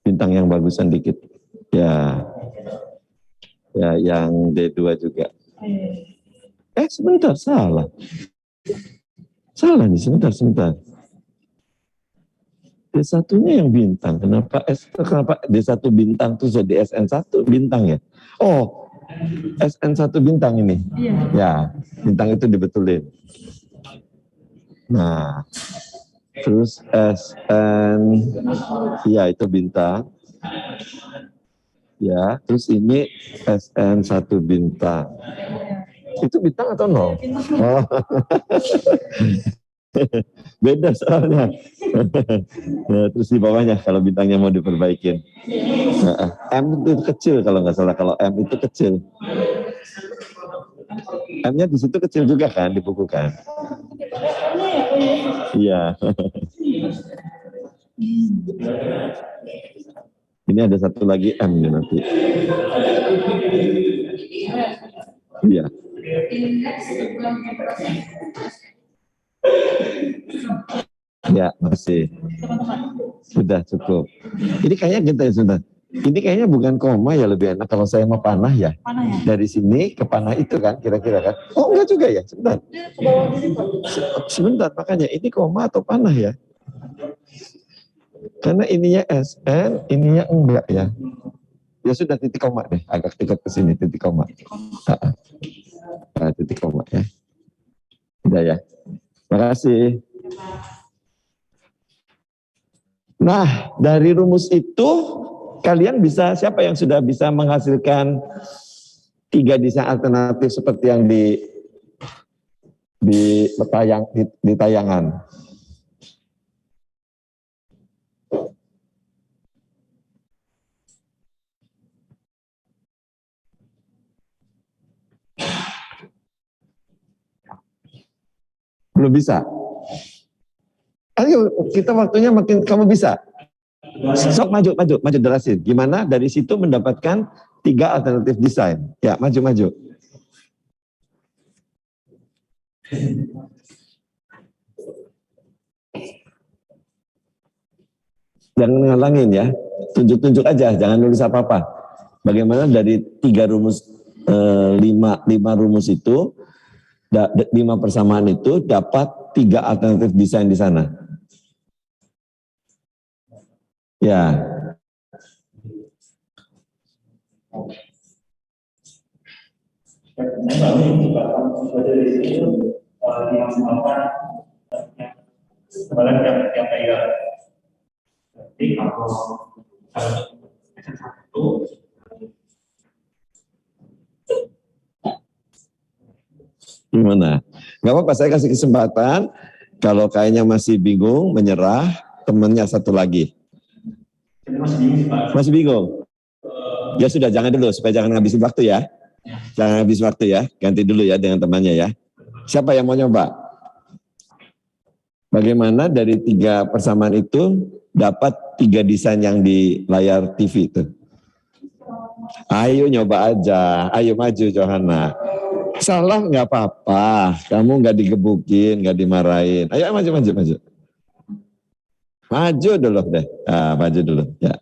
Bintang yang bagusan dikit. Ya. Ya, yang D2 juga. Sebentar, salah. Salah nih, sebentar. D1-nya yang bintang. Kenapa D1 bintang itu jadi SN1 bintang ya? Oh, SN1 bintang ini. Iya. Ya, bintang itu dibetulin. Nah, terus SN, ya itu bintang. Ya, terus ini SN1 bintang. Itu bintang atau nol? Oh. Beda soalnya. Nah, terus di bawahnya kalau bintangnya mau diperbaikin. M itu kecil kalau nggak salah. Kalau M itu kecil. M-nya di situ kecil juga kan di buku kan? Iya. Ini ada satu lagi M nih nanti. Iya. Ya, masih. Sudah cukup. Ini kayaknya kita sudah. Ini kayaknya bukan koma ya, lebih enak kalau saya mau panah ya. Dari sini ke panah itu kan kira-kira kan. Oh enggak juga ya, sebentar. Sebentar, makanya ini koma atau panah ya. Karena ininya SN, ininya enggak ya. Ya sudah titik koma deh, agak dekat ke sini titik koma. Titik koma ya. Udah ya. Makasih. Nah, dari rumus itu kalian bisa, siapa yang sudah bisa menghasilkan 3 desain alternatif seperti yang di tayangan? Belum bisa? Ayo, kita waktunya makin, kamu bisa. Sok maju jelasin. Gimana dari situ mendapatkan 3 alternatif desain. Ya, maju. Jangan ngalangin ya, tunjuk-tunjuk aja, jangan nulis apa-apa. Bagaimana dari 3 rumus, 5 rumus itu, 5 persamaan itu dapat 3 alternatif desain di sana. Ya. Jadi kalau itu Gimana? Gak apa-apa, saya kasih kesempatan. Kalau kayaknya masih bingung, menyerah, temannya satu lagi. Masih bingung? Ya sudah, jangan dulu, supaya jangan ngabisin waktu ya. Jangan habis waktu ya, ganti dulu ya dengan temannya ya. Siapa yang mau nyoba? Bagaimana dari 3 persamaan itu dapat 3 desain yang di layar TV itu? Ayo nyoba aja, ayo maju Johanna. Salah nggak apa-apa, kamu nggak digebukin, nggak dimarahin. Ayo maju. Maju dulu deh, maju dulu ya.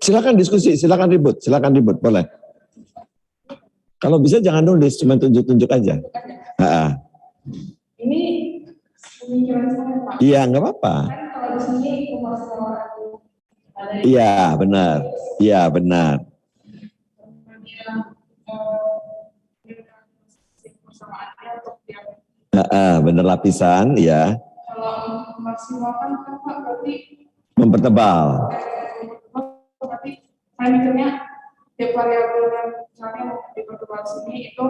Silakan diskusi, silakan ribut, boleh. Kalau bisa jangan nulis, cuma tunjuk-tunjuk aja. Ini pemikiran saya, Pak. Iya, nggak apa-apa. Kan kalau di sini Iya, benar. Persamaannya untuk yang Benar lapisan, ya. kalau maksimalkan kan Pak berarti Mempertebal. berarti saya mikirnya tiap variabel yang misalnya mau dipertebal sini itu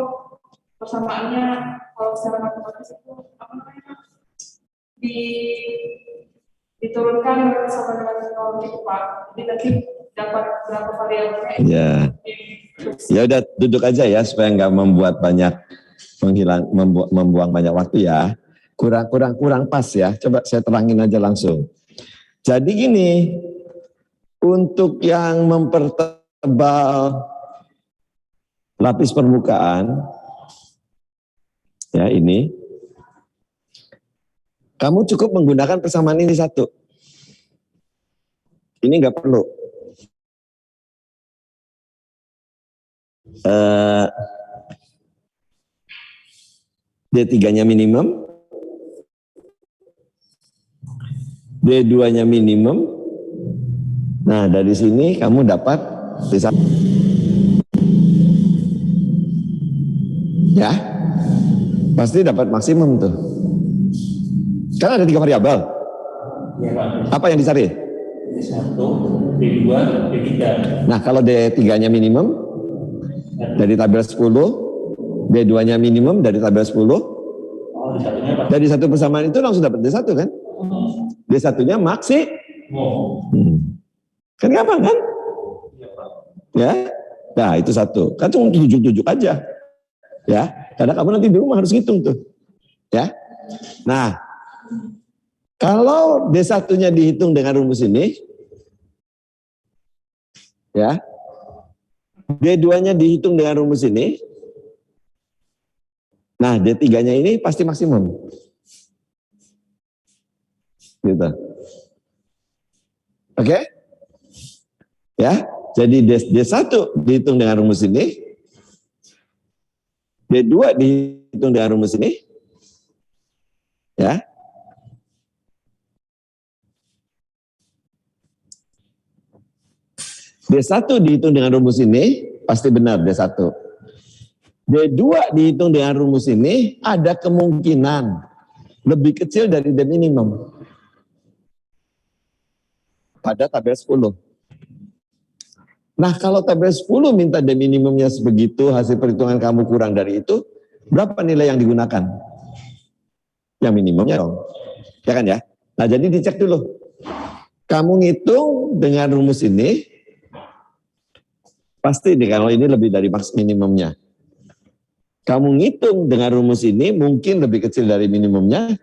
persamaannya kalau secara matematis itu apa namanya diturunkan sama dengan nol gitu Pak. Jadi nanti dapat berapa variabelnya itu. Ya. Ya udah duduk aja ya supaya nggak membuat banyak membuang banyak waktu ya. Kurang pas ya. Coba saya terangin aja langsung. Jadi gini, untuk yang mempertebal lapis permukaan, ya ini, kamu cukup menggunakan persamaan ini satu. Ini nggak perlu. D3-nya minimum, D2-nya minimum. Nah, dari sini kamu dapat D1. Ya, pasti dapat maksimum tuh. Kan ada 3 variabel. Apa yang dicari? D1, D2, D3. Nah, kalau D3-nya minimum dari tabel 10, D2-nya minimum dari tabel 10. Dari satu persamaan itu langsung dapat D1 kan? D1-nya maksi. Kan gampang kan? Ya. Nah, itu satu. Kan cuma tujuk-tujuk aja. Ya. Karena kamu nanti di rumah harus ngitung tuh. Ya. Nah, kalau D1-nya dihitung dengan rumus ini, ya, D2-nya dihitung dengan rumus ini, nah D3-nya ini pasti maksimum. Gitu. Oke? Ya, jadi D1 dihitung dengan rumus ini, D2 dihitung dengan rumus ini, ya. D1 dihitung dengan rumus ini, pasti benar D1. D2 dihitung dengan rumus ini, ada kemungkinan lebih kecil dari D minimum. Pada tabel 10. Nah, kalau tabel 10 minta D minimumnya sebegitu, hasil perhitungan kamu kurang dari itu, berapa nilai yang digunakan? Yang minimumnya dong. Ya kan ya? Nah, jadi dicek dulu. Kamu ngitung dengan rumus ini, pasti deh kalau ini lebih dari maks minimumnya. Kamu ngitung dengan rumus ini mungkin lebih kecil dari minimumnya,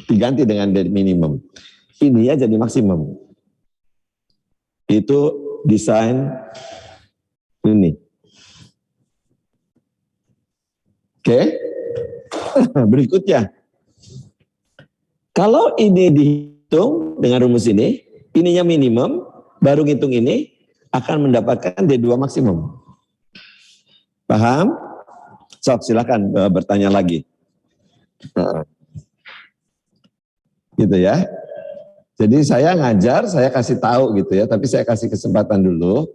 diganti dengan dari minimum. Ini ya jadi maksimum. Itu desain ini. Oke. Berikutnya. Kalau ini dihitung dengan rumus ini, ininya minimum, baru ngitung ini, akan mendapatkan D2 maksimum. Paham? Sok, silakan bertanya lagi. Nah, gitu ya. Jadi saya ngajar, saya kasih tahu gitu ya, tapi saya kasih kesempatan dulu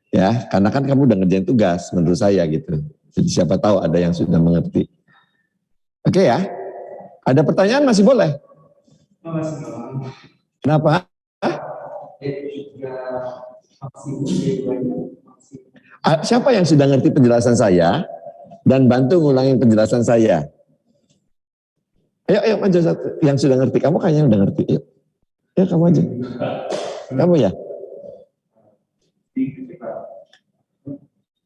ya, karena kan kamu udah ngerjain tugas menurut saya gitu. Jadi siapa tahu ada yang sudah mengerti. Oke ya. Ada pertanyaan masih boleh? Kenapa? Siapa yang sudah ngerti penjelasan saya dan bantu ngulangin penjelasan saya? Ayo maju satu. Yang sudah ngerti, kamu kayaknya udah ngerti. Yuk. Ya kamu aja. Kamu ya?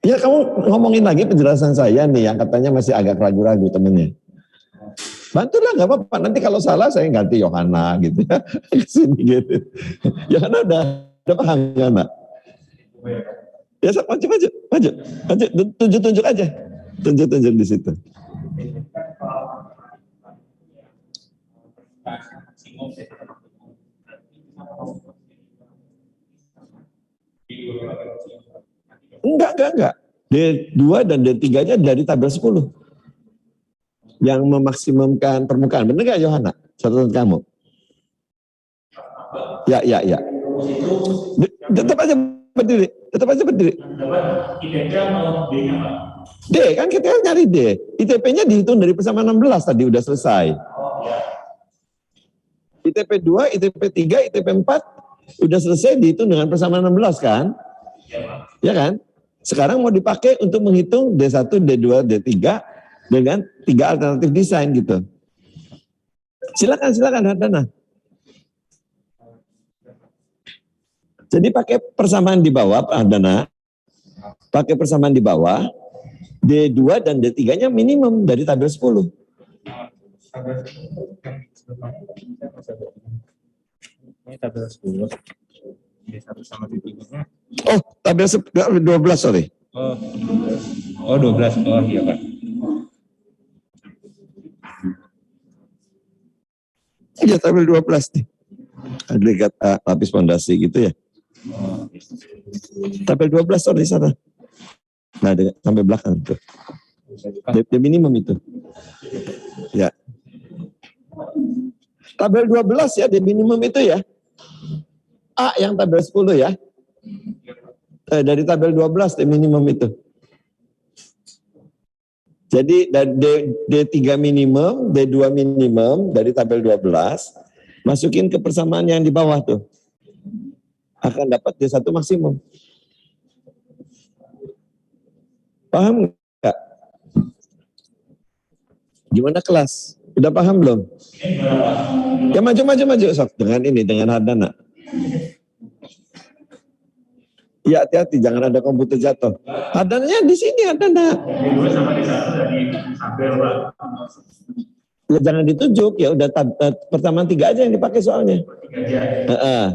Ya kamu ngomongin lagi penjelasan saya nih yang katanya masih agak ragu-ragu temennya. Bantulah nggak apa-apa. Nanti kalau salah saya ganti Yohana gitu ya. Kesini gitu. Yohana udah paham Yohana. Ya maju. Tunjuk aja. Tunjuk di situ. Enggak. D2 dan D3-nya dari tabel 10. Yang memaksimumkan permukaan. Benar nggak Yohana? Catatan kamu. Ya. Tetap aja berdiri. D kan kita nyari D. ITP-nya dihitung dari persamaan 16 tadi udah selesai. ITP 2, ITP 3, ITP 4 udah selesai dihitung dengan persamaan 16 kan? Ya kan? Sekarang mau dipakai untuk menghitung D1, D2, D3 dengan 3 alternatif desain gitu. Silakan Hardana. Jadi pakai persamaan di bawah Hardana. Pakai persamaan di bawah. D2 dan D3-nya minimum dari tabel 10. Ini tabel 10. D1 sama D3-nya. Oh, tabel 12 sorry. Oh 12. Oh iya Pak. Iya tabel 12 nih. Agregat lapis fondasi gitu ya. Tabel 12 sorry di sana. Nah, sampai belakang tuh. D minimum itu. Ya. Tabel 12 ya, D minimum itu ya. A yang tabel 10 ya. Dari tabel 12 D minimum itu. Jadi D3 minimum, D2 minimum dari tabel 12, masukin ke persamaan yang di bawah tuh. Akan dapat D1 maksimum. Paham nggak? Gimana kelas? Udah paham belum? Ya maju sok dengan Hardana. Ya hati-hati jangan ada komputer jatuh. Hardananya di sini Hardana. Ya jangan ditunjuk ya udah persamaan 3 aja yang dipakai soalnya.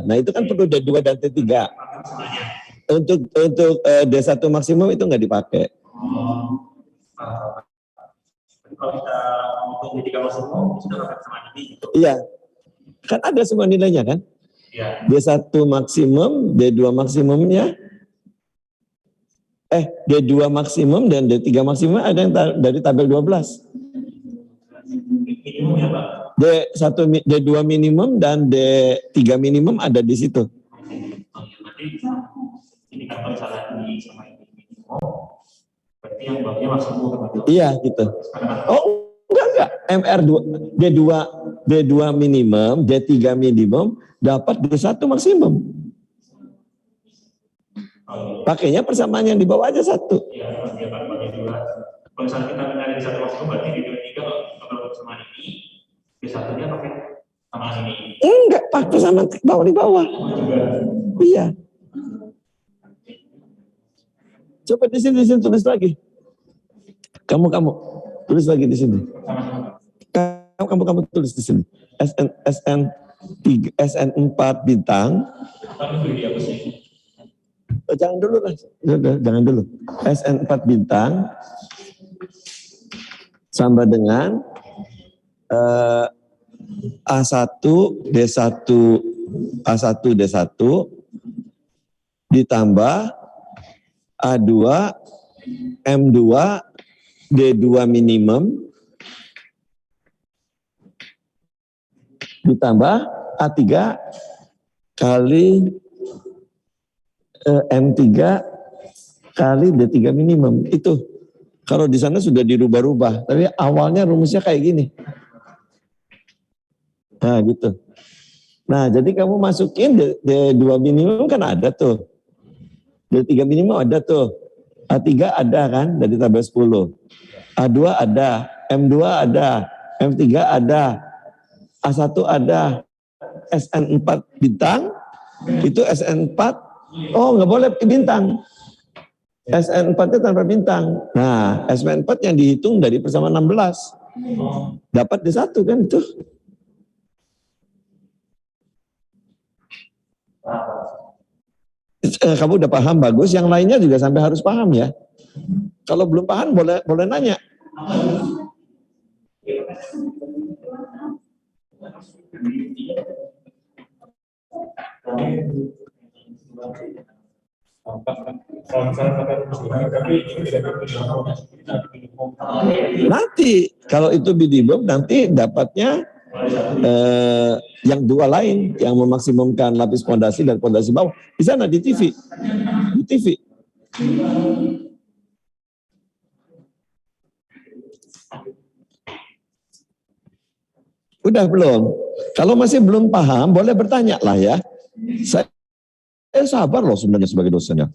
Nah itu kan perlu D2 dan D3. Untuk D1 maksimum itu nggak dipakai. Kalau kita untuk D3 maksimum sudah pakai sama ini. Iya. Kan ada semua nilainya kan? Iya. D1 maksimum, D2 maksimumnya. D2 maksimum dan D3 maksimum ada yang dari tabel 12. Minimum ya Pak? D2 minimum dan D3 minimum ada di situ. Berarti ini kan salah di sama ini minimum. Berarti yang bawahnya maksimum. Iya gitu. Oh enggak. MR2, D2 minimum, D3 minimum dapat D1 maksimum. Pakainya persamaan yang di bawah aja 1. Iya, dia pakai 2. Kalau misalnya kita mencari D1 maksimum berarti di D3 kalau persamaan ini, D1-nya pakai sama ini. Enggak, pakai persamaan di bawah. Iya. Coba di sini tulis lagi. Kamu. Tulis lagi di sini. Kamu tulis di sini. SN 4 bintang. Jangan dulu lah. Jangan dulu. SN 4 bintang sama dengan A1 D1 ditambah A2 M2 D2 minimum ditambah A3 kali M3 kali D3 minimum. Itu kalau di sana sudah dirubah-rubah, tapi awalnya rumusnya kayak gini. Nah gitu. Nah jadi kamu masukin D2 minimum kan ada tuh. D3 minimum ada tuh. A3 ada kan dari tabel 10. A2 ada, M2 ada, M3 ada, A1 ada, SN4 bintang, itu SN4, oh nggak boleh bintang. SN4-nya tanpa bintang. Nah, SN4 yang dihitung dari persamaan 16. Dapat di satu kan itu. Kamu udah paham, bagus. Yang lainnya juga sampai harus paham ya. Kalau belum paham boleh nanya. Nanti kalau itu bidibom nanti dapatnya yang dua lain yang memaksimumkan lapis pondasi dan pondasi bawah di sana di TV. Di TV. Udah belum? Kalau masih belum paham boleh bertanya lah ya. Saya sabar loh sebenarnya sebagai dosennya.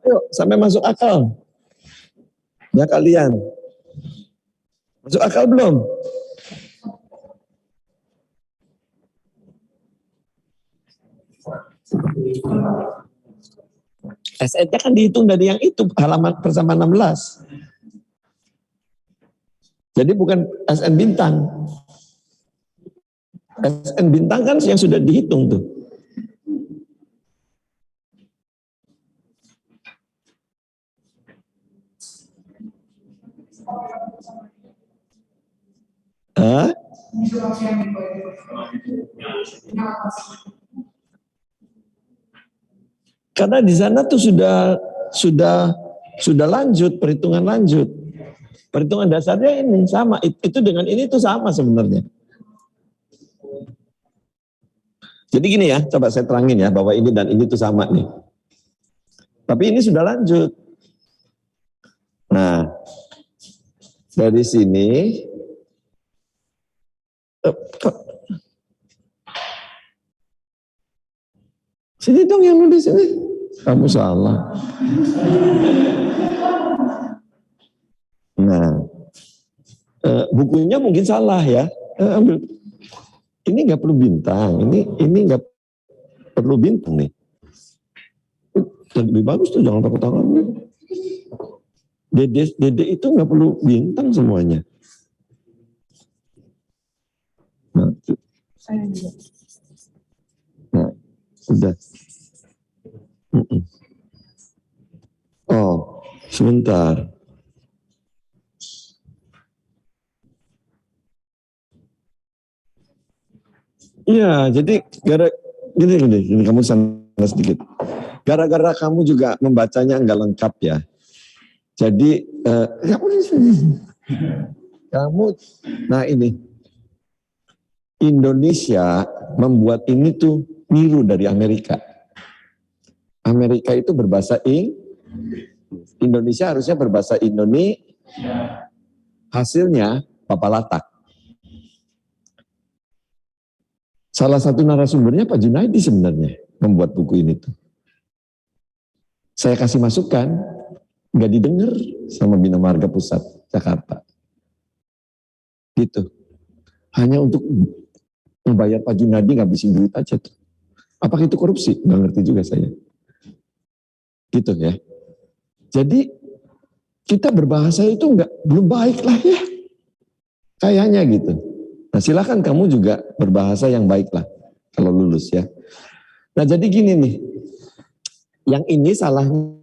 Ayo sampai masuk akal. Ya kalian. Masuk akal belum? SN kan dihitung dari yang itu halaman persamaan 16. Jadi bukan SN bintang. SN bintang kan yang sudah dihitung tuh. Hah? Karena di sana tuh sudah lanjut, perhitungan lanjut. Perhitungan dasarnya ini sama, itu dengan ini tuh sama sebenarnya. Jadi gini ya, coba saya terangin ya bahwa ini dan ini tuh sama nih. Tapi ini sudah lanjut. Nah, dari sini sini dong yang nulis ini. Kamu salah. Nah, bukunya mungkin salah ya. Ambil. Ini nggak perlu bintang. Ini nggak perlu bintang nih. Lebih bagus tuh jangan pakai tangan. Dede itu nggak perlu bintang semuanya. Nah, udah. Oh, sebentar. Iya, jadi gini kamu sana sedikit. Gara-gara kamu juga membacanya enggak lengkap ya. Jadi kamu, nah ini Indonesia membuat ini tuh niru dari Amerika. Amerika itu berbahasa Indonesia harusnya berbahasa Indonesia. Hasilnya papalatak. Salah satu narasumbernya Pak Junaidi sebenarnya membuat buku ini tuh. Saya kasih masukan, nggak didengar sama Bina Marga Pusat Jakarta. Gitu. Hanya untuk membayar Pak Junaidi ngabisin duit aja tuh. Apakah itu korupsi? Nggak ngerti juga saya. Gitu ya. Jadi kita berbahasa itu belum baik lah ya. Kayaknya gitu. Nah silakan kamu juga berbahasa yang baik lah kalau lulus ya. Nah jadi gini nih. Yang ini salahnya.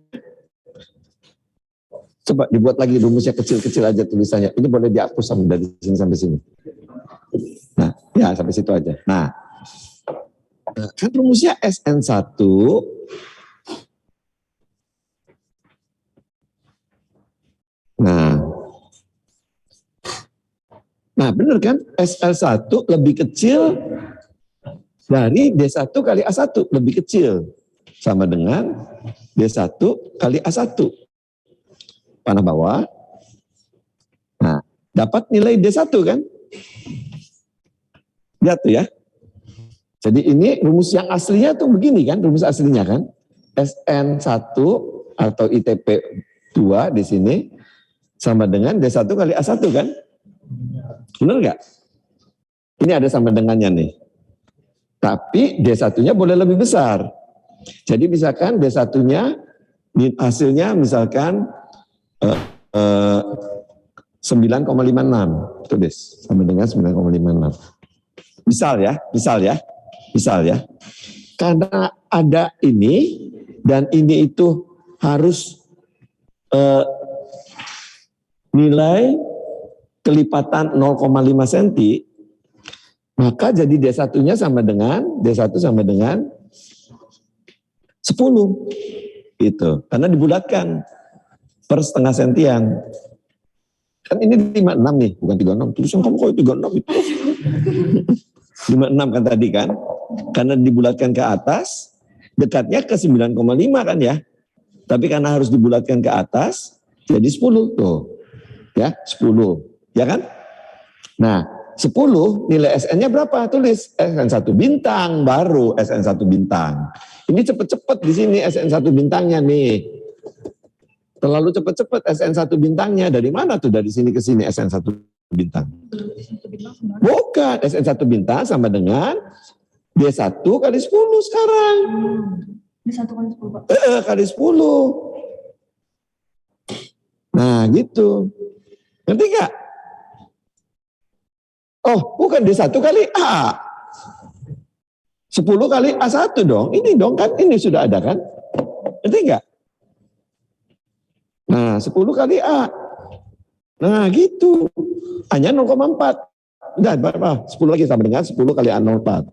Coba dibuat lagi rumusnya kecil-kecil aja tulisannya. Ini boleh dihapus dari sini sampai sini. Nah, ya sampai situ aja. Nah, kan rumusnya SN1 Nah benar kan? SL1 lebih kecil dari D1 kali A1, lebih kecil. Sama dengan D1 kali A1. Panah bawah. Nah, dapat nilai D1 kan? Lihat tuh ya. Jadi ini rumus yang aslinya tuh begini kan, rumus aslinya kan. SN1 atau ITP 2 di sini sama dengan D1 kali A1 kan? Benar nggak? Ini ada sama dengannya nih. Tapi D1-nya boleh lebih besar. Jadi misalkan D1-nya hasilnya misalkan 9,56. Tulis sama dengan 9,56. Misal ya. Karena ada ini dan ini itu harus nilai kelipatan 0,5 cm, maka jadi D1-nya sama dengan D1 sama dengan 10. Gitu. Karena dibulatkan per setengah sentian. Kan ini 56 nih, bukan 36. Tulisan kamu kok 36 itu. 56 kan tadi kan. Karena dibulatkan ke atas, dekatnya ke 9,5 kan ya. Tapi karena harus dibulatkan ke atas, jadi 10 tuh. Ya, 10. Ya kan? Nah, 10 nilai SN-nya berapa? Tulis SN1 bintang baru SN1 bintang. Ini cepet-cepet di sini SN1 bintangnya nih. Terlalu cepet-cepet SN1 bintangnya. Dari mana tuh dari sini ke sini SN1 bintang? Bukan, SN1 bintang sama dengan D1 kali 10 sekarang. D1 kali 10, Pak. Kali 10. Nah, gitu. Ngerti nggak? Oh, bukan D1 kali A. 10 kali A1 dong. Ini dong kan, ini sudah ada kan? Ngerti nggak? Nah, 10 kali A. Nah, gitu. Hanya 0,4. Udah, berapa? 10 lagi sama dengan 10 kali A04.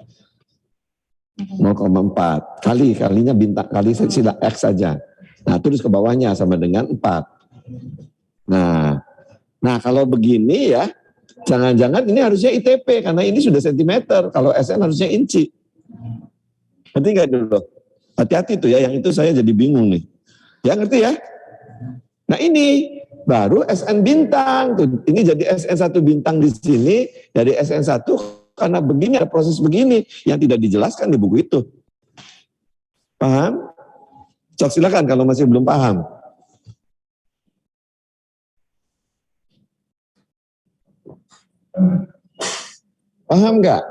0,4. Kalinya bintang, kali sila X saja. Nah, tulis ke bawahnya sama dengan 4. Nah, kalau begini ya, jangan-jangan ini harusnya ITP, karena ini sudah sentimeter. Kalau SN harusnya inci. Ngerti nggak dulu? Hati-hati tuh ya, yang itu saya jadi bingung nih. Ya ngerti ya? Nah ini baru SN bintang. Tuh, ini jadi SN1 bintang di sini, dari SN1 karena begini, ada proses begini yang tidak dijelaskan di buku itu. Paham? Cok silakan kalau masih belum paham. Paham nggak?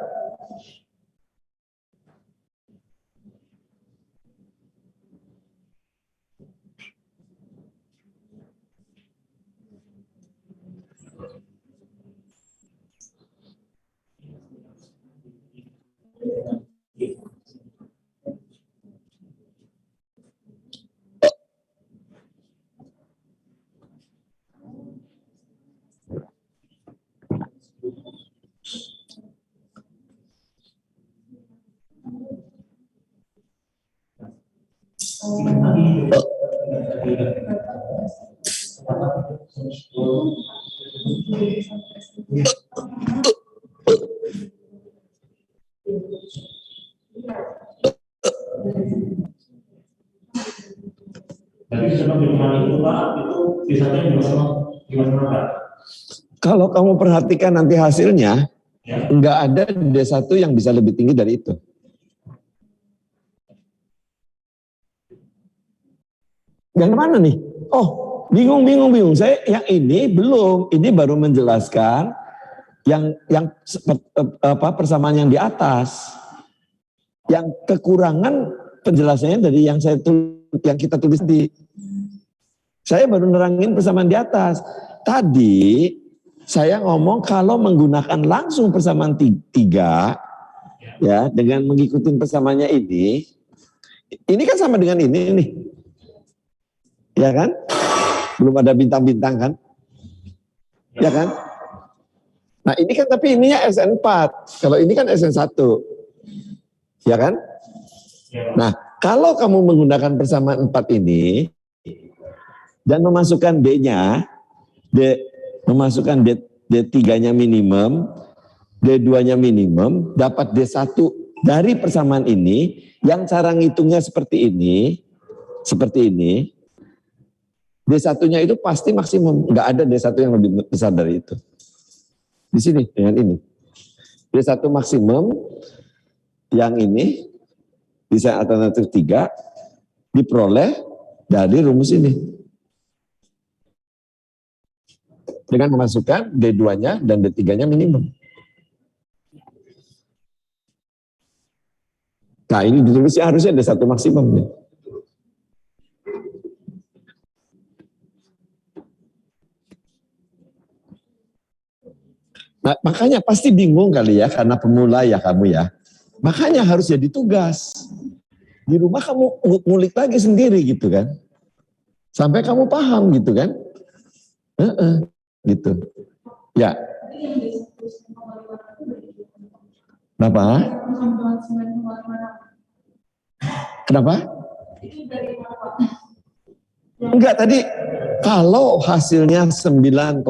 Tapi sistem perhitungan itu Pak, itu biasanya gimana Pak? Kalau kamu perhatikan nanti hasilnya, Ya. nggak ada D1 yang bisa lebih tinggi dari itu. Yang mana nih? Oh, bingung. Saya yang ini belum, ini baru menjelaskan yang persamaan yang di atas. Yang kekurangan penjelasannya dari yang saya tulis yang kita tulis di. Saya baru nerangin persamaan di atas. Tadi saya ngomong kalau menggunakan langsung persamaan 3 ya dengan mengikuti persamaannya ini kan sama dengan ini nih. Ya kan? Belum ada bintang-bintang kan? Ya kan? Nah ini kan tapi ininya SN4. Kalau ini kan SN1. Ya kan? Nah kalau kamu menggunakan persamaan 4 ini dan memasukkan D-nya, memasukkan D3-nya minimum, D2-nya minimum, dapat D1 dari persamaan ini, yang cara ngitungnya seperti ini, D1-nya itu pasti maksimum, nggak ada D1 yang lebih besar dari itu. Di sini dengan ini. D1 maksimum yang ini bisa alternatif 3 diperoleh dari rumus ini. Dengan memasukkan D2-nya dan D3-nya minimum. Nah ini ditulisnya harusnya D1 maksimum nih. Nah, makanya pasti bingung kali ya, karena pemula ya kamu ya. Makanya harus jadi tugas. Di rumah kamu ngulik lagi sendiri gitu kan. Sampai kamu paham gitu kan. Gitu. Ya. Kenapa? Kenapa? Enggak tadi, kalau hasilnya 9,56,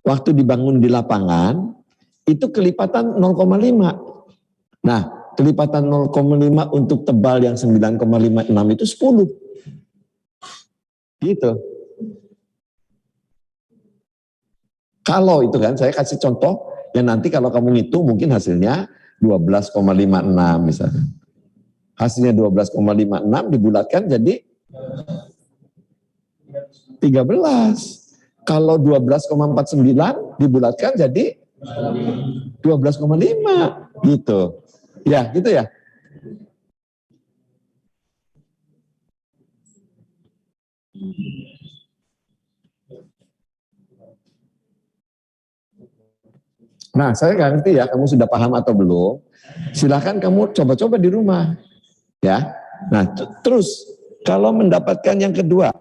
waktu dibangun di lapangan, itu kelipatan 0,5. Nah, kelipatan 0,5 untuk tebal yang 9,56 itu 10. Gitu. Kalau itu kan, saya kasih contoh, yang nanti kalau kamu ngitung mungkin hasilnya 12,56 misalnya. Hasilnya 12,56 dibulatkan jadi 13. Kalau 12,49 dibulatkan jadi 12,5 gitu. Ya, gitu ya. Nah, saya nggak ngerti ya, kamu sudah paham atau belum. Silahkan kamu coba-coba di rumah. Ya. Nah, terus kalau mendapatkan yang kedua,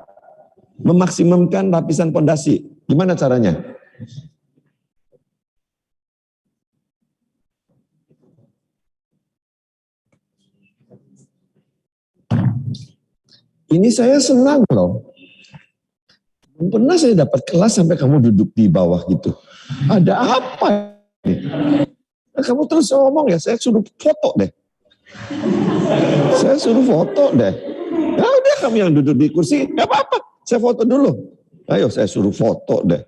memaksimumkan lapisan pondasi, gimana caranya? Ini saya senang loh. Belum pernah saya dapat kelas sampai kamu duduk di bawah gitu. Ada apa? Nah, kamu terus ngomong ya, saya suruh foto deh. Saya suruh foto deh. Ya udah kamu yang duduk di kursi, gak apa-apa. Saya foto dulu. Ayo saya suruh foto deh.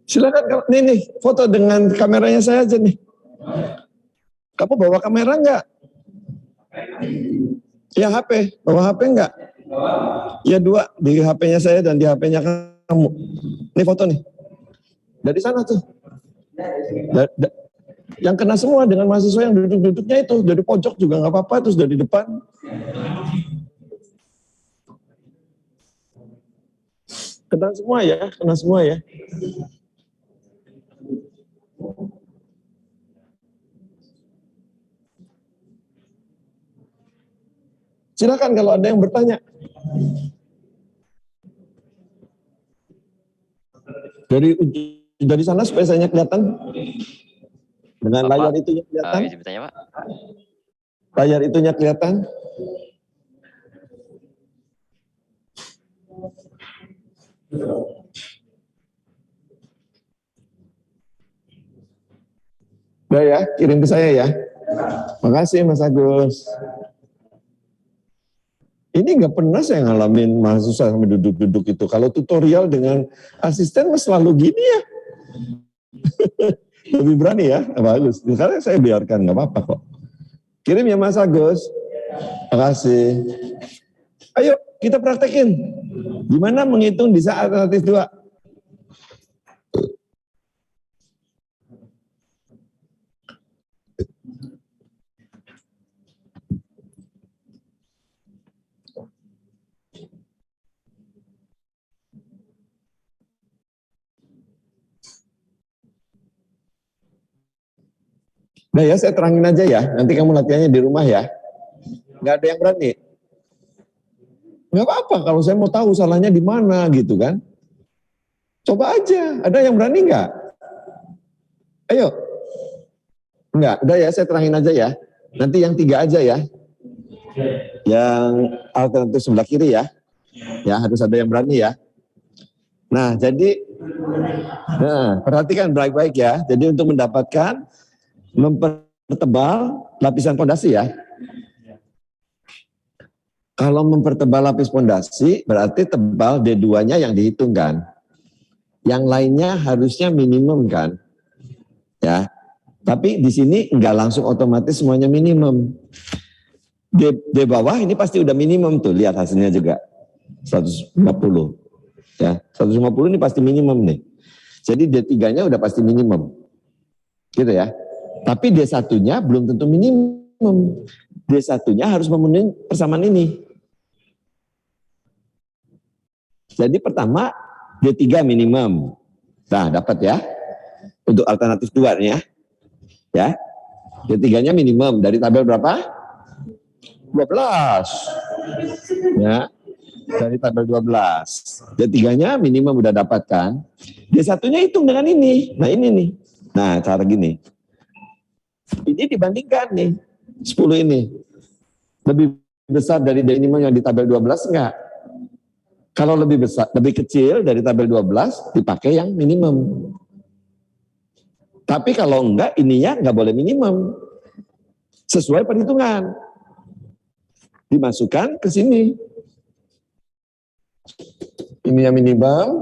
Silakan, nih foto dengan kameranya saya aja nih. Kamu bawa kamera enggak? Ya HP, bawa HP enggak? Ya 2, di HP-nya saya dan di HP-nya kamu. Ini foto nih. Dari sana tuh. Yang kena semua dengan mahasiswa yang duduk-duduknya itu. Dari pojok juga nggak apa-apa, terus dari depan. Kena semua ya, kena semua ya. Silakan kalau ada yang bertanya. Dari sana supaya saya kelihatan. Dengan Bapak, layar itunya kelihatan. izin bertanya, Pak. Layar itunya kelihatan. Udah ya, kirim ke saya ya. Makasih Mas Agus. Ini nggak pernah saya ngalamin mahasiswa sampai duduk-duduk itu. Kalau tutorial dengan asisten mas selalu gini ya. Lebih berani ya, bagus. Sekarang saya biarkan, nggak apa-apa kok. Kirim ya Mas Agus. Makasih. Ayo kita praktekin. Gimana menghitung di saat alternatif 2? Nah ya, saya terangin aja ya. Nanti kamu latihannya di rumah ya. Nggak ada yang berani. Nggak apa-apa kalau saya mau tahu salahnya di mana gitu kan. Coba aja. Ada yang berani nggak? Ayo. Nggak, udah ya saya terangin aja ya. Nanti yang 3 aja ya. Yang alternatif sebelah kiri ya. Ya harus ada yang berani ya. Nah jadi, perhatikan baik-baik ya. Jadi untuk mendapatkan mempertebal lapisan pondasi ya. Kalau mempertebal lapis pondasi berarti tebal D2-nya yang dihitungkan. Yang lainnya harusnya minimum kan. Ya. Tapi di sini enggak langsung otomatis semuanya minimum. Di bawah ini pasti udah minimum tuh, lihat hasilnya juga. 150. Ya, 150 ini pasti minimum nih. Jadi D3-nya udah pasti minimum. Gitu ya. Tapi D1-nya belum tentu minimum. D1-nya harus memenuhi persamaan ini. Jadi pertama D3 minimum. Nah, dapat ya. Untuk alternatif 2-nya. Ya. D3-nya minimum dari tabel berapa? 12. Ya. Dari tabel 12. D3-nya minimum udah dapat kan. D1-nya hitung dengan ini. Nah, ini nih. Nah, cara gini. Ini dibandingkan nih, 10 ini. Lebih besar dari minimum yang di tabel 12 enggak? Kalau lebih besar, lebih kecil dari tabel 12, dipakai yang minimum. Tapi kalau enggak, ininya enggak boleh minimum. Sesuai perhitungan. Dimasukkan ke sini. Ini yang minimum,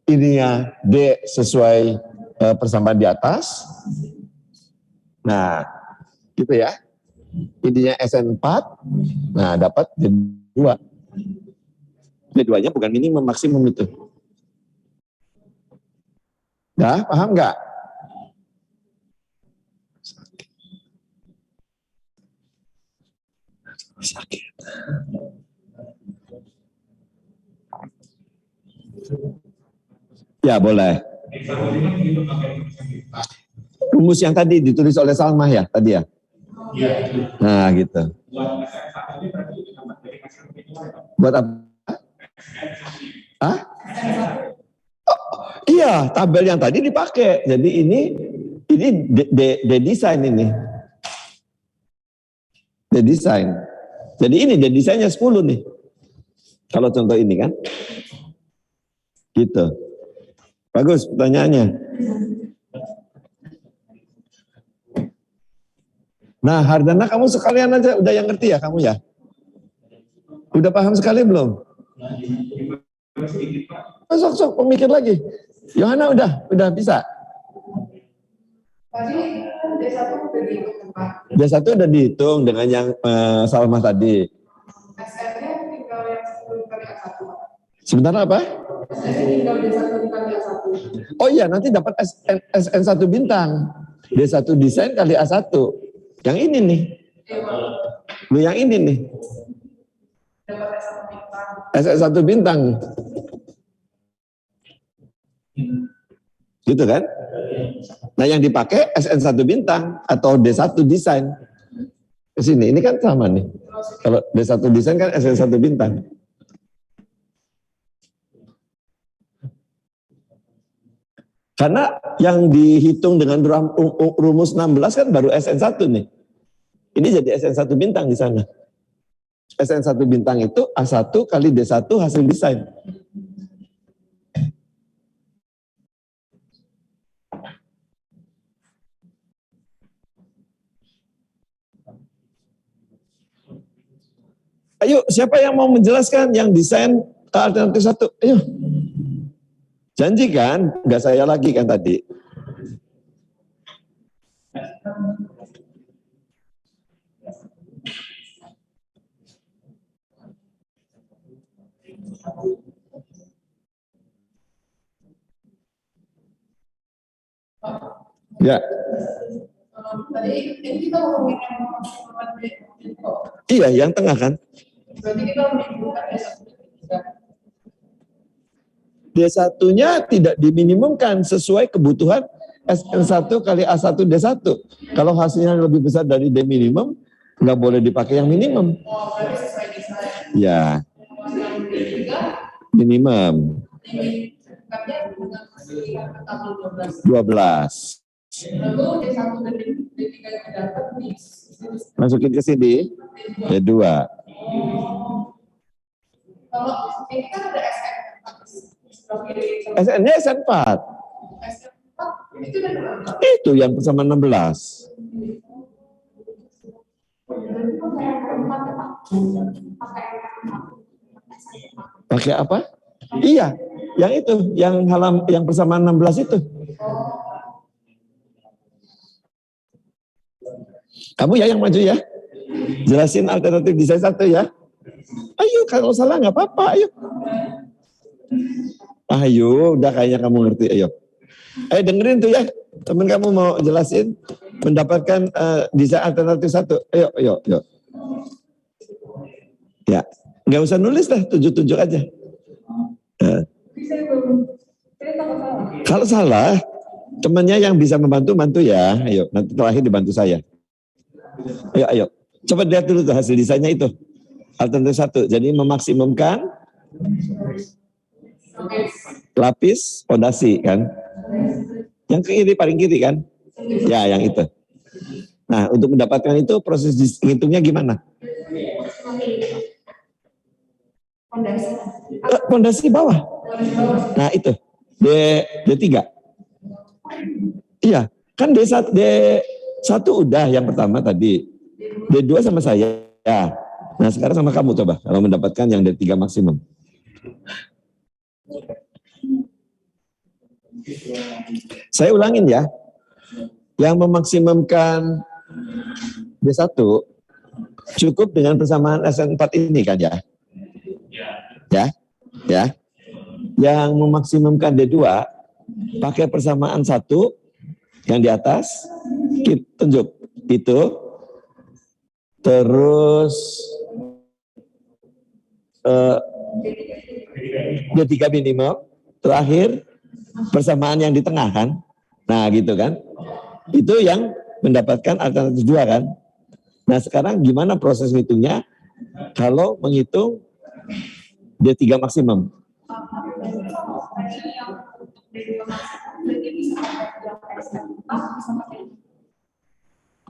ini ya D sesuai persamaan di atas. Nah, gitu ya. Intinya SN4, nah dapat D2. D2-nya bukan minimum, maksimum itu. Nah, paham nggak? Sakit. Ya, boleh. Rumus yang tadi ditulis oleh Salmah ya, tadi ya? Nah, gitu. Buat apa? Hah? Oh, iya, tabel yang tadi dipakai. Jadi ini desain ini. Desain. Jadi ini desainnya 10 nih. Kalau contoh ini kan. Gitu. Bagus pertanyaannya. Nah, Hardana kamu sekalian aja udah yang ngerti ya kamu ya? Udah paham sekali belum? Sok pemikir lagi. Yohana udah bisa. Tadi D1 udah dihitung Pak. D1 udah dihitung dengan yang Salmah tadi. SN-nya tinggal yang 10 kali A1. Sebentar apa? SN-nya tinggal D1 kali A1. Oh iya, nanti dapat SN1 bintang. D1 desain kali A1. Yang ini nih. Lu yang ini nih. Dapat S1 bintang. SN1 bintang. Gitu kan? Nah yang dipakai SN1 bintang atau D1 desain. Ke sini, ini kan sama nih. Kalau Kalau D1 desain kan SN1 bintang. Karena yang dihitung dengan rumus 16 kan baru SN1 nih. Ini jadi SN1 bintang di sana. SN1 bintang itu A1 kali D1 hasil desain. Ayo, siapa yang mau menjelaskan yang desain alternatif 1? Ayo. Janji kan? Enggak saya lagi kan tadi. Ya. Tadi ini kita ngomongin Iya, yang tengah kan? berarti kita menimbulkan D1-nya tidak diminimumkan sesuai kebutuhan SN1 kali A1 D1. Kalau hasilnya lebih besar dari D minimum, nggak boleh dipakai yang minimum. berarti sesuai desain. Ya, Yang ketiga, minimum tingkatnya dengan hasil tabel 12. 12. Lalu D1 dan D3 yang dapat di Masukin ke sini, D2. kalau ini kan ada SN. SN-nya SN4. Itu dari mana? Itu yang bersama 16. Pakai apa? Iya, yang itu, yang bersama 16 itu. Kamu ya yang maju ya. Jelasin alternatif desain 1 ya. Ayo, kalau salah nggak apa-apa, ayo. Ayo, udah kayaknya kamu ngerti, ayo. Ayo dengerin tuh ya, temen kamu mau jelasin mendapatkan desain alternatif 1. Ayo. Ya, nggak usah nulis lah, tunjuk-tunjuk aja. Kalau salah, temannya yang bisa bantu ya. Ayo, nanti terakhir dibantu saya. Ayo. Coba lihat dulu tuh hasil desainnya itu. Alternatif 1. Jadi memaksimumkan lapis fondasi kan. Yang kiri paling kiri kan? Ya, yang itu. Nah, untuk mendapatkan itu proses hitungnya gimana? Fondasi bawah. Nah, itu. D3. Iya, kan D1 udah yang pertama tadi. D2 sama saya. Ya. Nah, sekarang sama kamu coba kalau mendapatkan yang D3 maksimum. Saya ulangin ya. Yang memaksimumkan D1 cukup dengan persamaan SN4 ini kan ya? Ya. Yang memaksimumkan D2 pakai persamaan 1 yang di atas, kita tunjuk itu, terus D3 minimum, terakhir persamaan yang di tengah kan. Nah gitu kan. Itu yang mendapatkan alternatif 2 kan. Nah sekarang gimana proses hitungnya kalau menghitung D3 maksimum?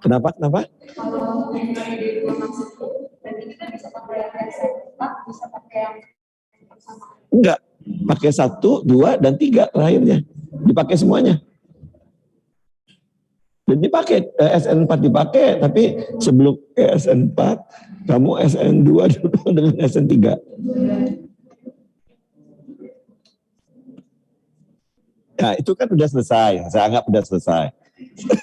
Kenapa? Kalau dari D2 maksimum, berarti kita bisa pakai SN4, bisa pakai yang bersama. Enggak, pakai 1, 2, dan 3 terakhirnya. Dipakai semuanya. Dan dipakai, SN4 dipakai, tapi sebelum ke SN4, kamu SN2 dulu dengan SN3. Nah, itu kan udah selesai. Saya anggap udah selesai.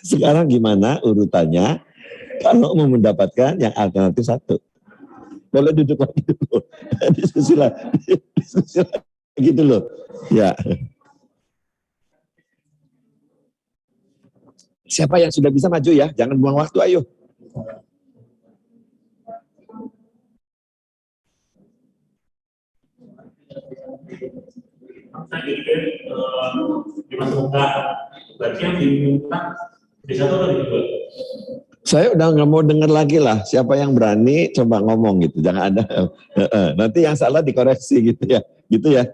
Sekarang gimana urutannya kalau mau mendapatkan yang alternatif 1? Boleh duduk lagi dulu. Diskusi lagi dulu. Ya. Siapa yang sudah bisa maju ya? Jangan buang waktu, ayo. Nah, jadi dimasukkan berarti yang diminta D1 atau D2? Saya udah nggak mau dengar lagi lah. Siapa yang berani coba ngomong gitu. Jangan ada. Nanti yang salah dikoreksi gitu ya. Gitu ya.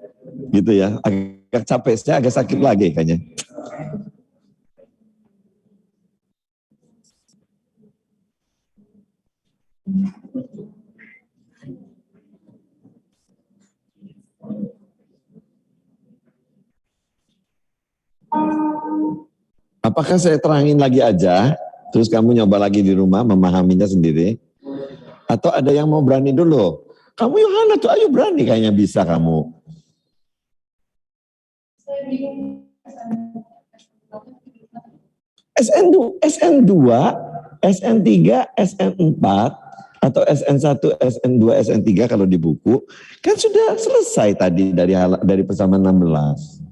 Gitu ya. Agak capek. Saya agak sakit lagi kayaknya. Apakah saya terangin lagi aja, terus kamu nyoba lagi di rumah memahaminya sendiri? Atau ada yang mau berani dulu? Kamu Yohana tuh, ayo berani kayaknya bisa kamu. Saya bingung. SN2, SN3, SN4, atau SN1, SN2, SN3 kalau di buku, kan sudah selesai tadi dari persamaan 16.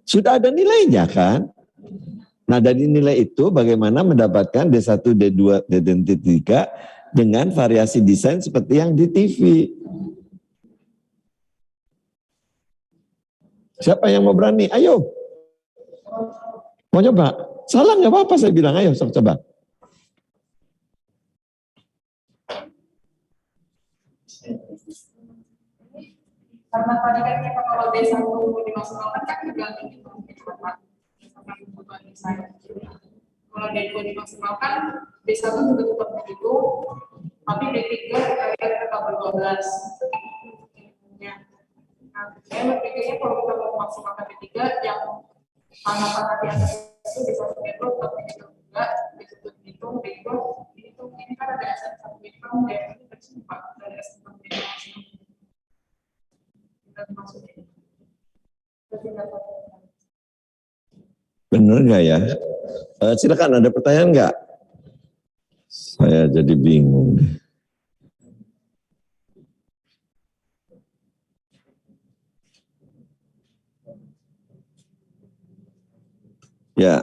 Sudah ada nilainya kan? Nah dari nilai itu bagaimana mendapatkan D1, D2, D3 dengan variasi desain seperti yang di TV. Siapa yang mau berani? Ayo. Mau coba? Salah nggak apa-apa saya bilang, ayo sok coba. Karena tadi kan kita kalau D1 dimaksimalkan kan juga gitu, misalkan kebutuhan desain. Kalau D2 dimaksimalkan, D1 juga tetap begitu, tapi D3 kita tetap ber-12. Nah, saya berpikirnya kalau kita mau memaksimalkan D3, yang tanggapan di atas itu D1 D2 tetap begitu juga, D1 dihitung, D2 dihitung. Ini kan ada S1 dihitung, D2 tersimpan, dari S1 dihitung. Bener nggak ya? Silakan, ada pertanyaan nggak? Saya jadi bingung. Ya.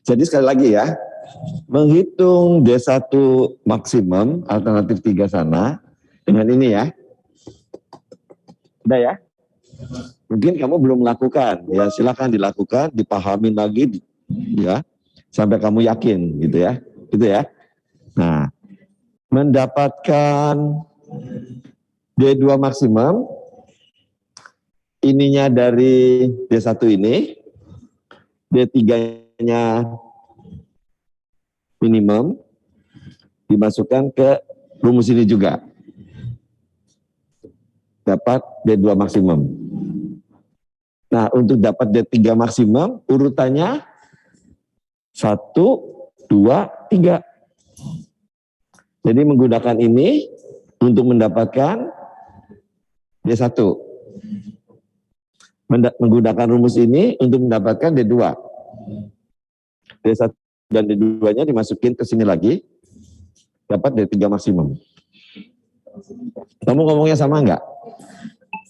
Jadi sekali lagi ya, menghitung D1 maksimum alternatif 3 sana dengan ini ya. Udah ya? Mungkin kamu belum melakukan, ya silakan dilakukan, dipahamin lagi ya sampai kamu yakin gitu ya. Gitu ya. Nah, mendapatkan D2 maksimum ininya dari D1 ini, D3-nya minimum dimasukkan ke rumus ini juga. Dapat D2 maksimum. Nah, untuk dapat D3 maksimum, urutannya 1, 2, 3. Jadi menggunakan ini untuk mendapatkan D1. Menggunakan rumus ini untuk mendapatkan D2. D1 dan D2-nya dimasukin ke sini lagi, dapat D3 maksimum. Kamu ngomongnya sama enggak?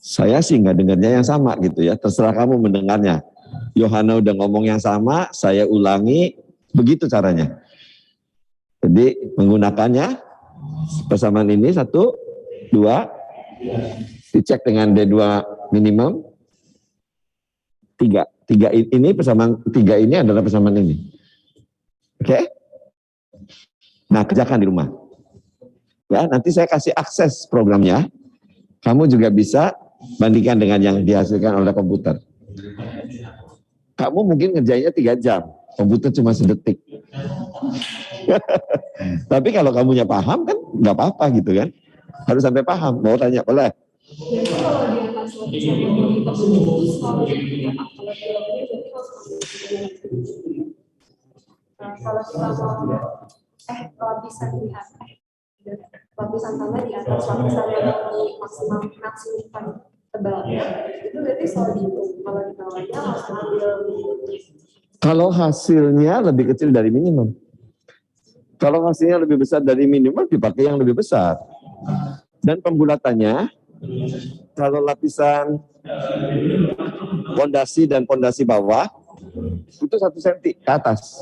Saya sih nggak dengarnya yang sama gitu ya, terserah kamu mendengarnya. Yohana udah ngomong yang sama, saya ulangi, begitu caranya. Jadi menggunakannya, persamaan ini 1, 2, dicek dengan D2 minimum, 3. 3 ini persamaan 3 ini adalah persamaan ini. Oke? Nah, kerjakan di rumah. Ya, nanti saya kasih akses programnya. Kamu juga bisa bandingkan dengan yang dihasilkan oleh komputer. Kamu mungkin ngerjainnya 3 jam, komputer cuma sedetik. Tapi kalau kamunya paham kan nggak apa-apa gitu kan. Harus sampai paham. Mau tanya, boleh? Jadi kalau di atas kalau kita mau lapisan di atas, lapisan tambah di atas lapisan yang maksimalkan tebalnya, itu berarti soal itu. Kalau di bawahnya langsung ambil. Kalau hasilnya lebih kecil dari minimum. Kalau hasilnya lebih besar dari minimum, dipakai yang lebih besar. Dan pembulatannya, kalau lapisan pondasi dan pondasi bawah, itu 1 cm ke atas.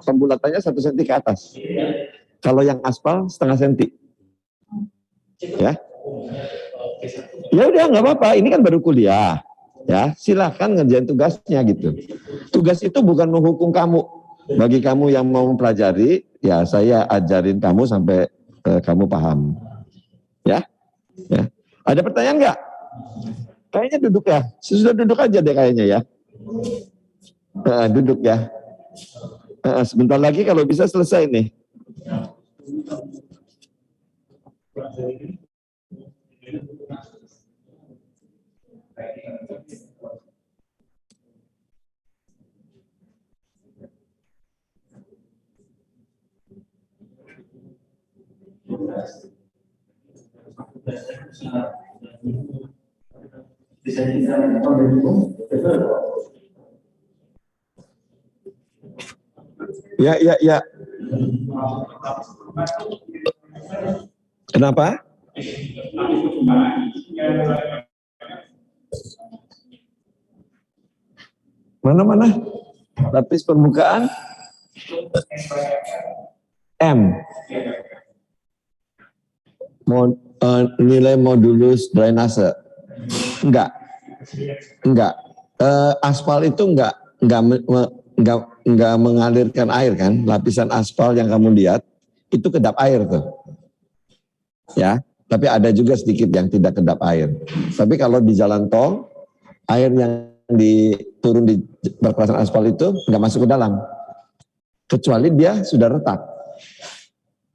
Pembulatannya 1 cm ke atas. Kalau yang aspal, setengah cm. Ya. Ya udah nggak apa-apa, ini kan baru kuliah. Ya, silakan ngerjain tugasnya gitu. Tugas itu bukan menghukum kamu. Bagi kamu yang mau mempelajari, ya saya ajarin kamu sampai kamu paham. Ya? Ya. Ada pertanyaan nggak? Kayaknya duduk ya. Sudah duduk aja deh kayaknya ya. Duduk ya. Sebentar lagi kalau bisa selesai nih. Ya. Kenapa? Mana? Lapis permukaan M. Nilai modulus drainase. Enggak. Aspal itu enggak mengalirkan air kan. Lapisan aspal yang kamu lihat itu kedap air tuh. Ya, tapi ada juga sedikit yang tidak kedap air. Tapi kalau di jalan tol, air yang turun di perpelasan aspal itu enggak masuk ke dalam. Kecuali dia sudah retak.